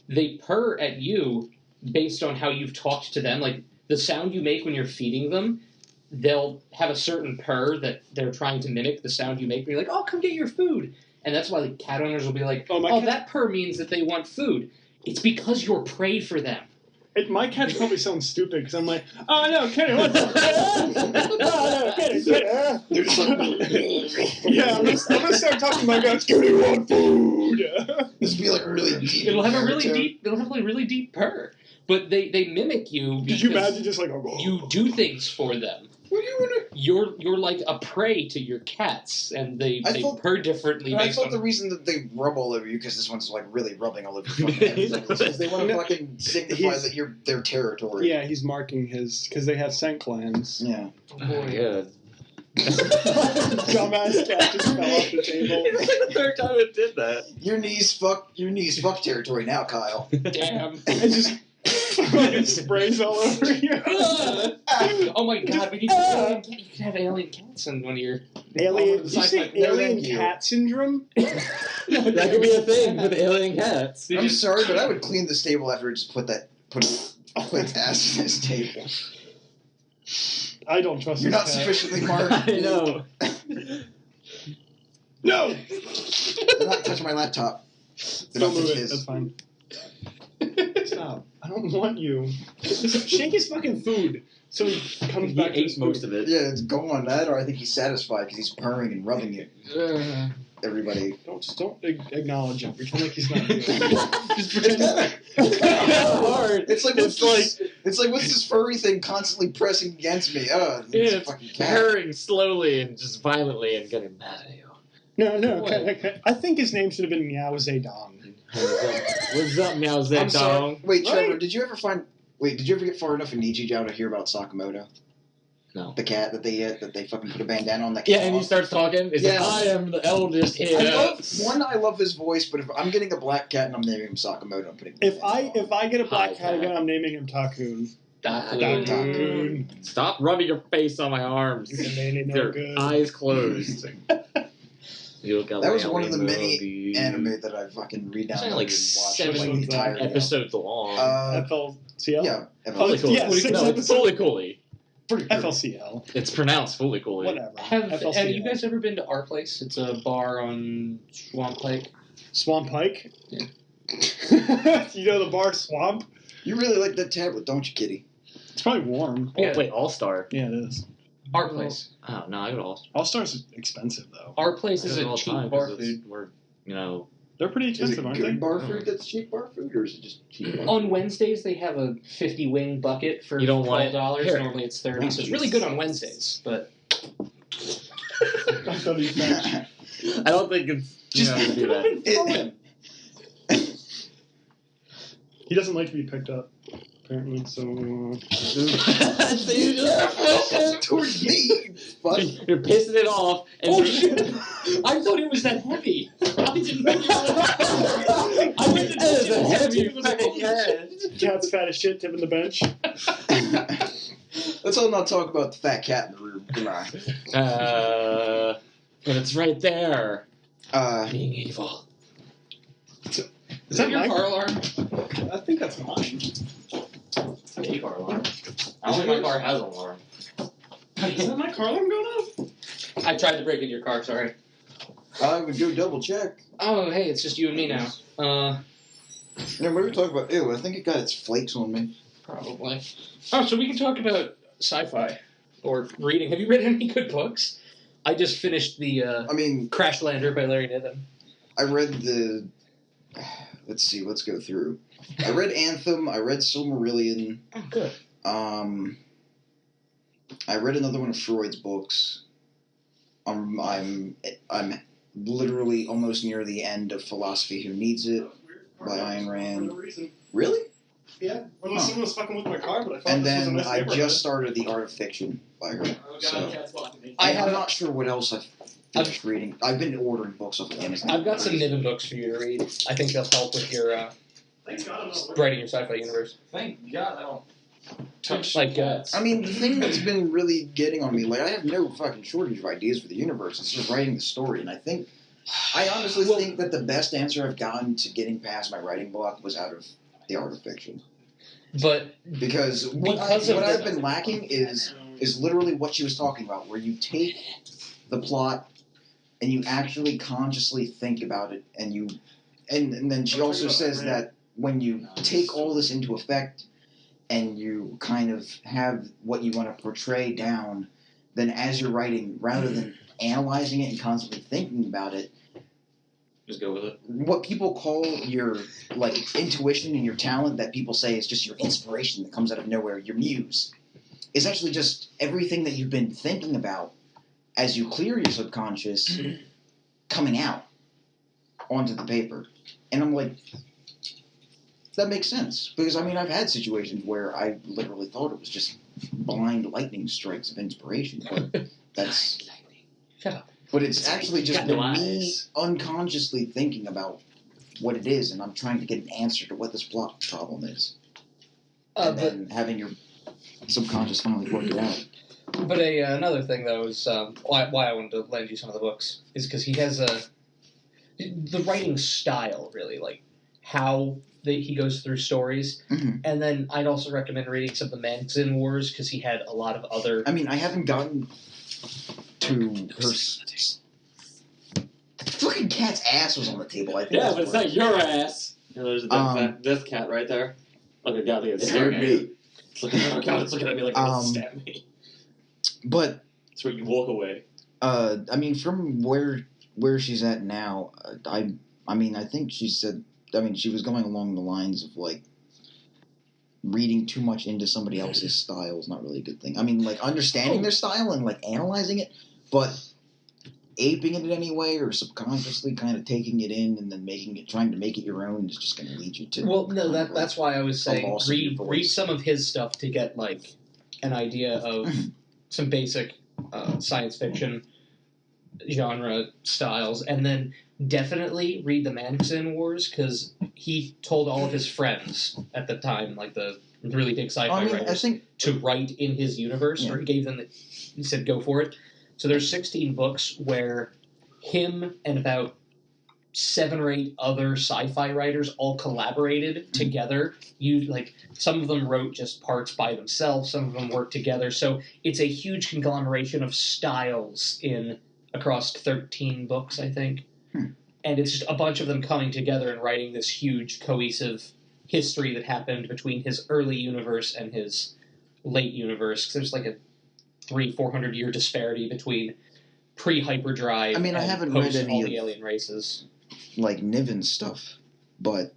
They purr at you based on how you've talked to them. Like the sound you make when you're feeding them, they'll have a certain purr that they're trying to mimic the sound you make. When you're like, "Oh, come get your food," and that's why like cat owners will be like, Oh, my "Oh, cat- that purr means that they want food." It's because you're prey for them. my cat probably sounds stupid because I'm like, oh no, Kenny, what's up? Oh no, Kenny. They're just like. Yeah, I'm gonna start talking to my cats. Kenny, want food? This would be like really deep. It'll have a really baritone. deep. It'll have a really deep purr. But they mimic you. Did you because imagine just like you do things for them? What do you want to? You're like a prey to your cats, and they I thought- purr differently. I based thought on- the reason that they rub all over you because this one's like really rubbing all over your fucking head is because they want to fucking signify that you're their territory. Yeah, he's marking his because they have scent glands. Yeah. Good. Dumbass cat just fell off the table. It's like the third time it did that. Your knees fuck territory now, Kyle. Damn. It just fucking sprays all over you. Oh my god! But you can have alien cats in one of your Alien, did you say sci-fi- alien thank you. cat syndrome? That could be a thing with alien cats. I'm sorry, but I would clean this table after I just put ass in this table. I don't trust You're this not cat. sufficiently marked. I know. No! Do not touch my laptop. Do Don't not move touch it. his. That's fine. Stop. I don't want you. Shake his fucking food so he comes He back to ate his most food. of it. Yeah, it's going on that, or I think he's satisfied because he's purring and rubbing it. Everybody. Don't acknowledge him. Pretend like he's not here. Just pretend. hard. It's like what's this furry thing constantly pressing against me? Oh, it's a It's fucking cat. purring slowly and just violently and getting mad at you. No. What? I think his name should have been Meow Zedong. What's up, Meow I'm Zedong? sorry. Wait, Trevor, Right? did you ever get far enough in Nichijou to hear about Sakamoto? No. The cat that they fucking put a bandana on that Yeah, cat. and he starts talking. It's Yeah. like, I am the eldest here. I love his voice, but if I'm getting a black cat and I'm naming him Sakamoto, I'm putting. If I get a black Hi, cat again, cat. I'm naming him Takun. Takun. Stop rubbing your face on my arms. You're really no Your good. eyes closed. You look That was one of the alien many movie. anime that I fucking read down It's and like watched 7 like the entire episodes long. FLCL? yeah, Fully cool. yeah, 6 No, it's episodes. fully coolly. FLCL. It's pronounced fully coolly. Whatever. Have FLCL. you guys ever been to our place? It's a bar on Swamp Pike. Swamp Pike? Yeah. You know the bar Swamp? You really like that tablet, don't you, Kitty? It's probably warm. Oh, Yeah. wait, All Star. Yeah, it is. Our place. Oh no, I go to All Star. All Stars expensive though. Our place is a cheap bar food. We're, you know, They're pretty Is it expensive, aren't they? good bar food that's cheap bar food, or is it just cheap bar food? On Wednesdays, they have a 50 wing bucket for You don't want it? $12. Here. Normally it's 30, so it's really good on Wednesdays. But I thought he meant- I don't think it's you Just- know, to do that. He doesn't like to be picked up, apparently. So Towards me, fuck. You're pissing it off. And oh shit! I thought it was that heavy. I didn't know. I went to That is touch a it. heavy It was like, fucking holy cat. shit. cat's fat as shit, tipping the bench. Let's all not talk about the fat cat in the room. Come on. But it's right there. Being evil. Is that your car alarm? I think that's mine. It's a car alarm. I don't think my car has an alarm. Is that my car alarm going off? I tried to break into your car. Sorry. I would go double check. Oh, hey, it's just you and me now. No, we were talking about. Ew, I think it got its flakes on me. Probably. Oh, so we can talk about sci-fi or reading. Have you read any good books? I just finished the I mean, Crash Lander by Larry Niven. I read the. Let's see. Let's go through. I read Anthem. I read Silmarillion. Oh, good. I read another one of Freud's books. I'm literally almost near the end of Philosophy Who Needs It by Ayn Rand. Really? Yeah. Unless someone was fucking with my car, but I thought And this was a then nice I neighborhood. just started The Art of Fiction by her. So I I'm have- not sure what else I've finished reading. I've been ordering books off of Amazon. I've got some Niven books for you to read. I think they'll help with your Thank God I'm not writing your sci-fi universe. Thank God I don't touch Like, I mean, the thing that's been really getting on me, like, I have no fucking shortage of ideas for the universe. It's just writing the story. And I honestly think that the best answer I've gotten to getting past my writing block was out of The Art of Fiction. But Because what Because of I've the- been lacking is literally what she was talking about, where you take the plot and you actually consciously think about it, and then she also says that when you take all this into effect and you kind of have what you want to portray down, then as you're writing, rather than analyzing it and constantly thinking about it, Just go with it. what people call your like intuition and your talent that people say is just your inspiration that comes out of nowhere, your muse, is actually just everything that you've been thinking about as you clear your subconscious coming out onto the paper. And I'm like, that makes sense. Because, I mean, I've had situations where I literally thought it was just blind lightning strikes of inspiration. But that's... Shut up. But it's actually just got no been me eyes. unconsciously thinking about what it is, and I'm trying to get an answer to what this plot problem is. And then having your subconscious finally work it out. But another thing, though, is why I wanted to lend you some of the books is because he has the writing style, really, like how he goes through stories. Mm-hmm. And then I'd also recommend reading some of the Manson Wars because he had a lot of other... I mean, I haven't gotten to her... The fucking cat's ass was on the table, I think. Yeah, but it's not your ass. You know, there's a death cat right there. Look at God, it's staring at me. It's looking at me like it's gonna stab me. But... That's where you walk away. I mean, from where she's at now, I mean, I think she said... I mean, she was going along the lines of, like, reading too much into somebody else's style is not really a good thing. I mean, like, understanding their style and, like, analyzing it, but aping it in any way or subconsciously kind of taking it in and then trying to make it your own is just going to lead you to... Well, no, that's why I was saying loss of your voice. read some of his stuff to get, like, an idea of some basic science fiction genre styles, and then definitely read the Manson Wars, because he told all of his friends at the time, like the really big sci-fi writers, to write in his universe, or he gave them he said, go for it. So there's 16 books where him and about 7 or 8 other sci-fi writers all collaborated together. Like, some of them wrote just parts by themselves, some of them worked together. So it's a huge conglomeration of styles across 13 books, I think. And it's just a bunch of them coming together and writing this huge, cohesive history that happened between his early universe and his late universe. 'Cause there's like a 300-400 year disparity between pre-hyperdrive I mean, I and haven't post read any all of, the alien races. like, Niven stuff, but,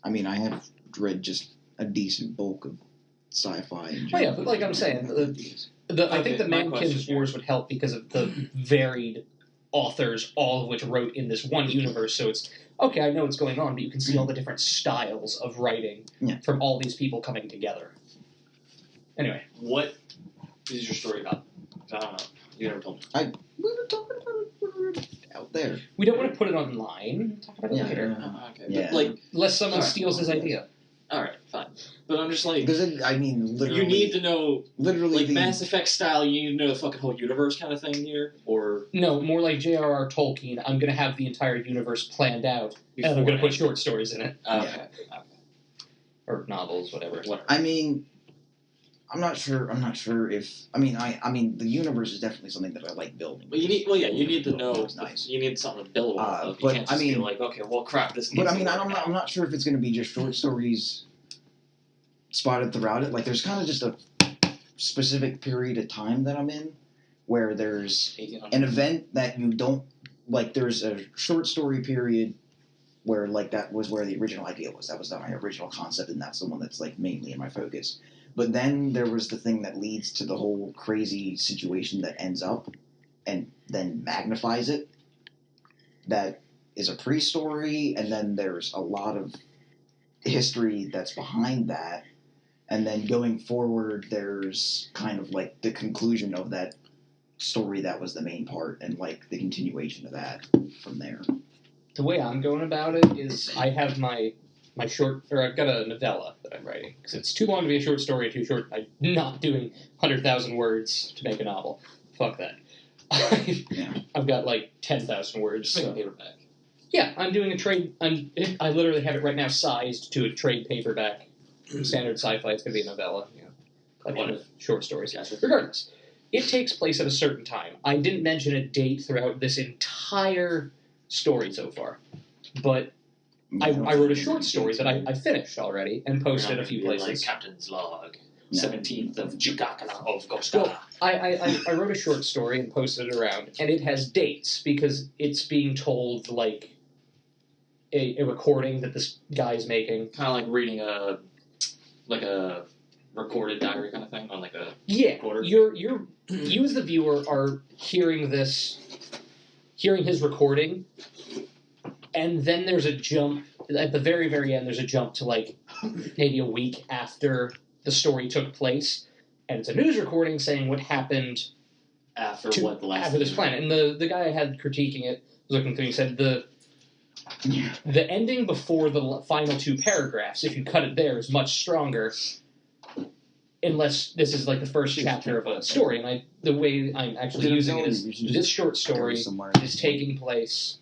I mean, I have read just a decent bulk of sci-fi in general. Oh yeah, but like I'm saying, I think the Mankin's Wars would help because of the varied authors, all of which wrote in this one universe. So it's okay, I know what's going on, but you can see all the different styles of writing from all these people coming together. Anyway, what is your story about? I don't know. You never told me. We were talking about it out there. we don't want to put it online. Talk about it later. Okay. Yeah. But, like, Unless someone Alright. steals his idea. alright, fine. But I'm just like, Because, I mean, literally... you need to know, literally like, Mass Effect style, you need to know the fucking whole universe kind of thing here? Or... No, more like J.R.R. Tolkien. I'm going to have the entire universe planned out, and I'm going to put short stories in it. Okay. Or novels, whatever. I mean, I'm not sure if... I mean, the universe is definitely something that I like building. But you need to know. It's nice. You need something to build off of. You but, can't just I mean- be like, okay, well, crap, this needs But, I to mean, work I'm not sure if it's going to be just short stories spotted throughout it. Like, there's kind of just a specific period of time that I'm in where there's an event that you don't... Like, there's a short story period where, like, that was where the original idea was. That was my original concept, and that's the one that's, like, mainly in my focus. But then there was the thing that leads to the whole crazy situation that ends up and then magnifies it. That is a pre-story, and then there's a lot of history that's behind that. And then going forward, there's kind of, like, the conclusion of that story that was the main part, and, like, the continuation of that from there. The way I'm going about it is I have my short, or I've got a novella that I'm writing, because it's too long to be a short story, too short. I'm not doing 100,000 words to make a novel. Fuck that. I've got like 10,000 words. Just make a paperback. Yeah, I'm doing a trade. I literally have it right now sized to a trade paperback. Standard sci-fi. It's going to be a novella. Collection of short stories. Regardless, it takes place at a certain time. I didn't mention a date throughout this entire story so far, but I wrote a short story that I finished already and posted a few places. Like Captain's Log, 17th of Jigakana of Ghost. Well, I wrote a short story and posted it around, and it has dates because it's being told like a recording that this guy's making. Kind of like reading a recorded diary kind of thing on like a recorder. You as the viewer are hearing his recording, and then there's a jump at the very, very end. There's a jump to like maybe a week after the story took place, and it's a news recording saying what happened after this planet. And the guy I had critiquing it was looking through. He said the ending before the final 2 paragraphs, if you cut it there, is much stronger. Unless this is like the first chapter of a story, and the way I'm actually using it is this short story is taking place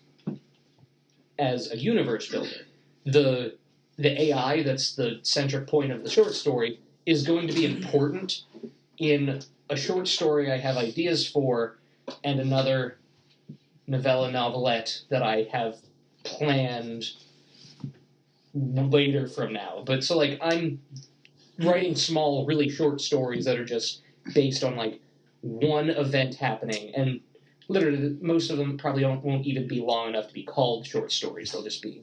as a universe builder. The AI that's the centric point of the short story is going to be important in a short story I have ideas for, and another novelette that I have planned later from now. But so like I'm writing small, really short stories that are just based on like one event happening, and literally most of them probably won't even be long enough to be called short stories. They'll just be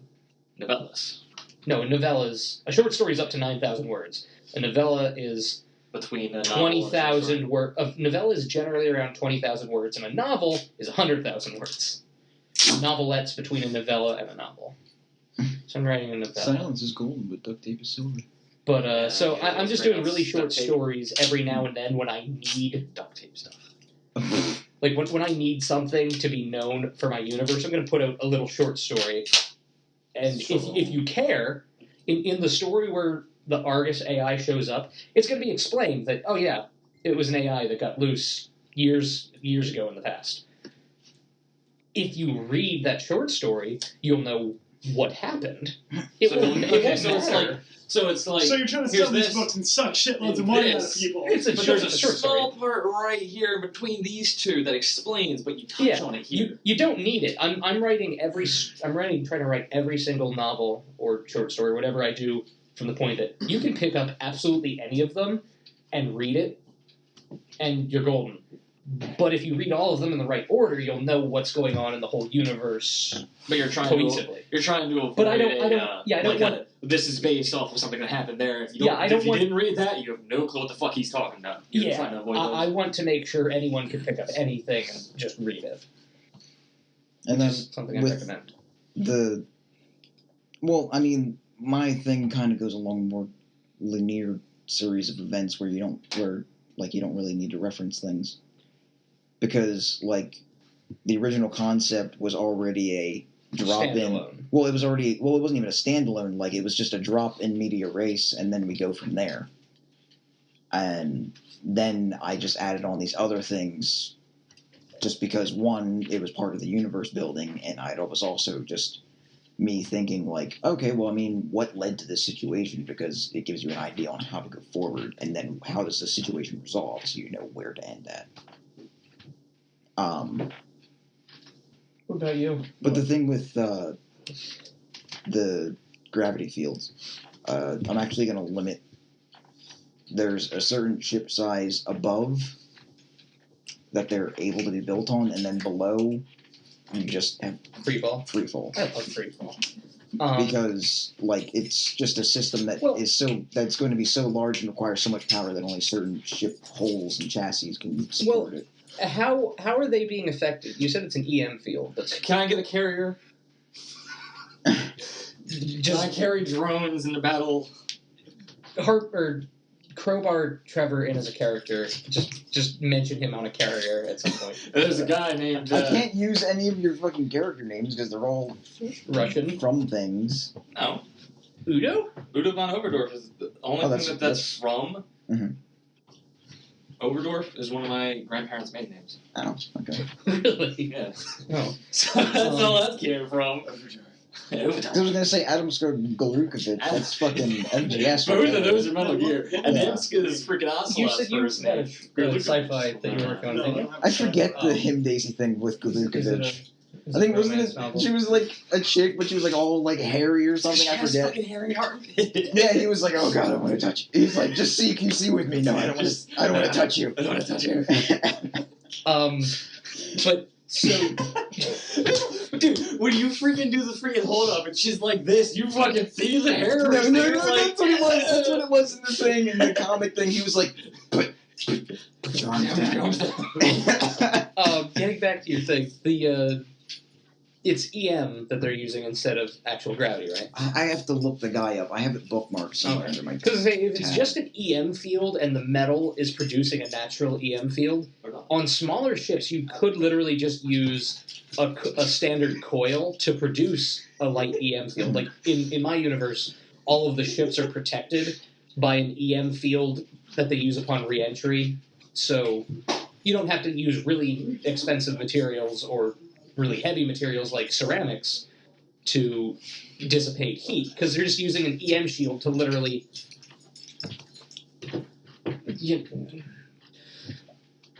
novellas. No, a short story is up to 9,000 words. A novella is between 20,000 words. A novella is generally around 20,000 words, and a novel is 100,000 words. A novelette's between a novella and a novel. So I'm writing a novella. Silence is golden, but duct tape is silver. But I'm just doing really short stories every now and then when I need duct tape stuff. Like when I need something to be known for my universe, I'm going to put out a little short story. And if you care, in the story where the Argus AI shows up, it's going to be explained that, oh yeah, it was an AI that got loose years ago in the past. If you read that short story, you'll know what happened. So it's like so you're trying to sell these books and suck shitloads of money out of people. There's a small part right here between these two that explains, but you touch on it here. You don't need it. I'm trying to write every single novel or short story, whatever I do, from the point that you can pick up absolutely any of them and read it, and you're golden. But if you read all of them in the right order, you'll know what's going on in the whole universe. But you're trying cohesively. to avoid. But I don't want. This is based off of something that happened there. If you didn't read that, you have no clue what the fuck he's talking about. You're trying to avoid those. I want to make sure anyone can pick up anything and just read it. And then something I recommend. My thing kind of goes along a more linear series of events where you don't really need to reference things. Because, like, the original concept was already a drop-in... Well, it wasn't even a standalone. Like, it was just a drop-in media race, and then we go from there. And then I just added on these other things just because, one, it was part of the universe building, and it was also just me thinking, like, okay, well, I mean, what led to this situation? Because it gives you an idea on how to go forward, and then how does the situation resolve so you know where to end at. What about you? But the thing with the gravity fields, I'm actually going to limit. There's a certain ship size above that they're able to be built on, and then below, you just have free fall. I love free fall. Because it's just a system that's going to be so large and requires so much power that only certain ship hulls and chassis can support it. How are they being affected? You said it's an EM field. Can I get a carrier? Can I carry drones in the battle? Crowbar Trevor in as a character. Just mention him on a carrier at some point. There's a guy named... I can't use any of your fucking character names because they're all Russian from things. No. Udo von Oberdorf is the only thing that's from. Mm-hmm. Oberdorf is one of my grandparents' maiden names. Oh, okay. Really? Yeah. Oh. So that's all that came from. I was going to say Adam Galukovich. That's fucking MGS. Both of those are Metal Gear. And Nemska is freaking awesome. You said you had a sci-fi that you were working on. I forget the Him Daisy thing with Galukovich. I think she was like a chick, but she was like all like hairy or something. I forget. Fucking hairy armpit. Yeah, he was like, "Oh God, I don't want to touch you." He's like, "Just so you can see with me." No, I don't want to. I don't want to touch you. I don't want to touch you. But so, Dude, when you freaking do the freaking hold up and she's like this, you fucking see the hair. No, You're that's what it was. That's what it was in the thing, in the comic thing. He was like, put your arms down. Getting back to your thing, it's EM that they're using instead of actual gravity, right? I have to look the guy up. I have it bookmarked somewhere under my. Because if it's tab. just an EM field and the metal is producing a natural EM field, on smaller ships you could literally just use a standard coil to produce a light EM field. Like in my universe, all of the ships are protected by an EM field that they use upon re-entry, so you don't have to use really expensive materials or really heavy materials like ceramics to dissipate heat, because they're just using an EM shield to literally.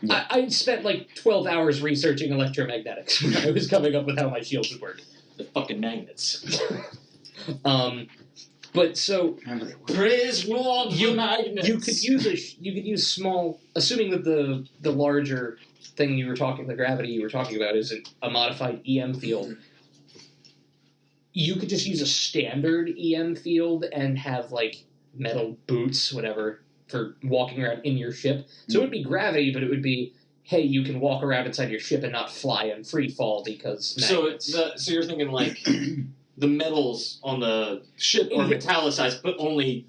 I spent like 12 hours researching electromagnetics when I was coming up with how my shields would work. The fucking magnets. But so Praise Lord you magnets. you could use small, assuming that the larger thing the gravity you were talking about is a modified EM field. You could just use a standard EM field and have like metal boots, whatever, for walking around in your ship. So it would be gravity, but it would be, hey, you can walk around inside your ship and not fly and free fall because magnets. So you're thinking like the metals on the ship are metallicized, but only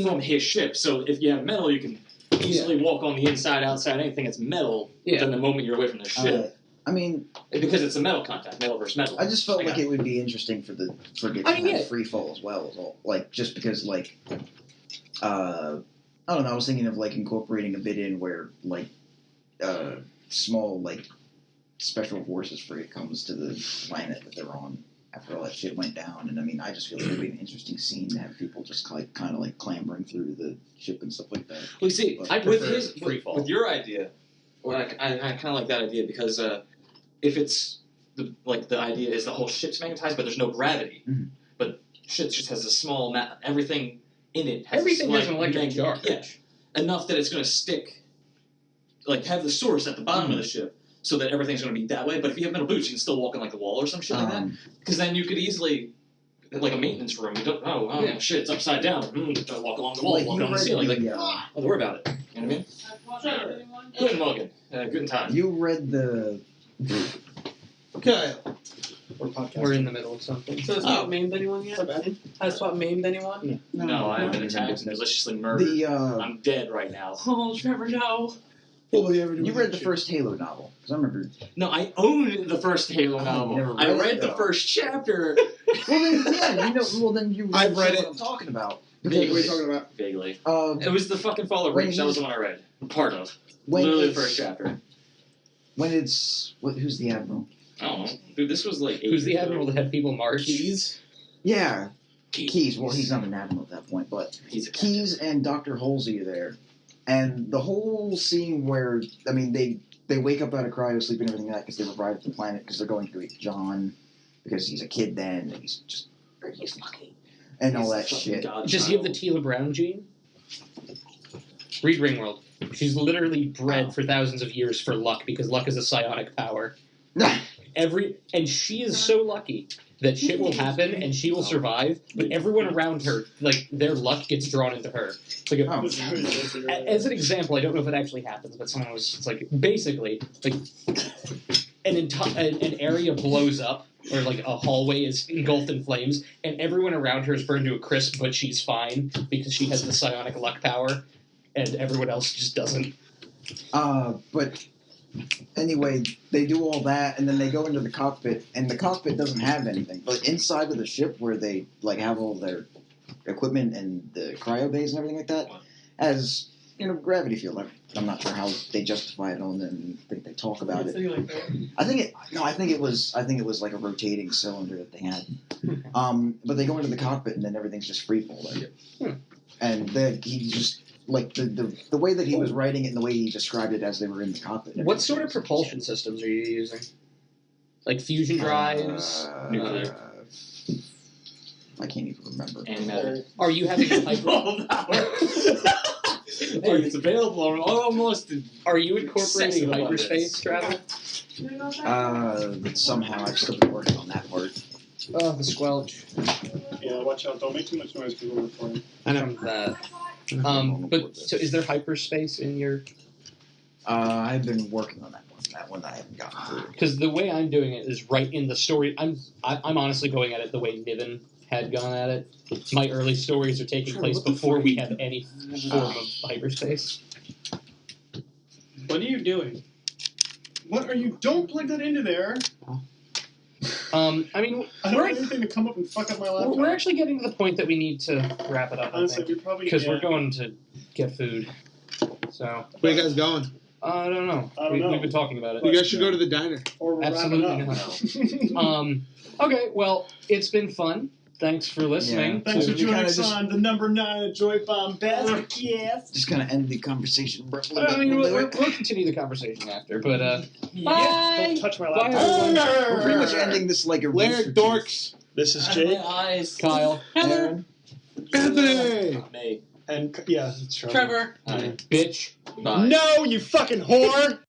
from his ship. So if you have metal, you can easily walk on the inside, outside, anything that's metal. Yeah. Then the moment you're away from the ship, I mean, because it's a metal contact, metal versus metal. I just felt like it would be interesting for free fall as well. Like just because like, I don't know. I was thinking of like incorporating a bit in where like, small like special forces for it comes to the planet that they're on after all that shit went down. And I mean, I just feel like it would be an interesting scene to have people just like kind of like clambering through the ship and stuff like that. Well, see, I prefer free fall. With your idea, well, I kind of like that idea because if it's the idea is the whole ship's magnetized, but there's no gravity, but shit just has a small everything in it has Everything has an electric charge. Yeah, enough that it's going to stick, like have the source at the bottom of the ship, so that everything's going to be that way. But if you have metal boots, you can still walk on like the wall or some shit like that. Because then you could easily, like a maintenance room, you don't shit, it's upside down. Gotta walk along the wall, walk on the ceiling. Don't worry about it. You know what I mean? Good Morgan. Good time. You read the. Okay. We're in the middle of something. So has SWAT maimed anyone yet? Has SWAT maimed anyone? No, I haven't been attacked and maliciously murdered. I'm dead right now. Oh, Trevor, no. You read the first Halo novel, because I remember. No, I owned the first Halo novel. I read the first chapter. Then you. I've read what it. I'm talking about. What are you talking about? Vaguely. It was the fucking Fall of Reach. That was the one I read. Part of. Literally the first chapter. When it's who's the admiral? I don't know. Dude, this was like. Who's the admiral that had people march? Keys? Yeah. Keys. Well, he's not an admiral at that point, but he's a Keys and Dr. Halsey are there. And the whole scene where, I mean, they wake up out of cryo sleep and everything like that because they revived the planet because they're going to meet John because he's a kid then and he's lucky. And all that shit. Does he have the Tila Brown gene? Read Ringworld. She's literally bred for thousands of years for luck because luck is a psionic power. And she is so lucky that shit will happen and she will survive, but everyone around her, like, their luck gets drawn into her. It's like as an example, I don't know if it actually happens, but someone was, it's like, basically, like, an area blows up, or like a hallway is engulfed in flames, and everyone around her is burned to a crisp, but she's fine because she has the psionic luck power, and everyone else just doesn't. But anyway, they do all that, and then they go into the cockpit, and the cockpit doesn't have anything. But inside of the ship, where they like have all their equipment and the cryo bays and everything like that, has gravity field. I'm not sure how they justify it on them. I think they talk about it. I think it was like a rotating cylinder that they had. But they go into the cockpit, and then everything's just free fall there. And he just. Like, the way that he was writing it and the way he described it as they were in the cockpit. What sort of propulsion systems are you using? Like fusion drives? Nuclear. I can't even remember. Antimatter. Are you having a hyper... It's available on almost... Are you incorporating hyperspace travel? But somehow I've still been working on that part. Oh, the squelch. Yeah, watch out. Don't make too much noise because we're recording. I know that. But so is there hyperspace in your? I've been working on that one. That one I haven't gotten through. Because the way I'm doing it is right in the story. I'm honestly going at it the way Niven had gone at it. My early stories are taking place before we have any form of hyperspace. What are you doing? What are you? Don't plug that into there. I mean, I don't want anything to come up and fuck up my laptop. we're actually getting to the point that we need to wrap it up. Honestly, we probably because we're going to get food. So Where you guys going? I don't know. We've been talking about it. You guys should go to the diner. Or we're Absolutely wrapping up. Okay, well, it's been fun. Thanks for listening. Yeah. Thanks for We joining kinda us just- on the number 9 Adroit BombastiCast. Just gonna end the conversation abruptly. I mean, but we'll we'll do it. continue the conversation after, but Yes, don't touch my laptop. Bye. We're pretty much ending this like a Later, rooster dorks. This is My Jake. eyes. Kyle, Aaron. Anthony. Me. And yeah, it's Trevor. Trevor. bitch. Bye. No, you fucking whore!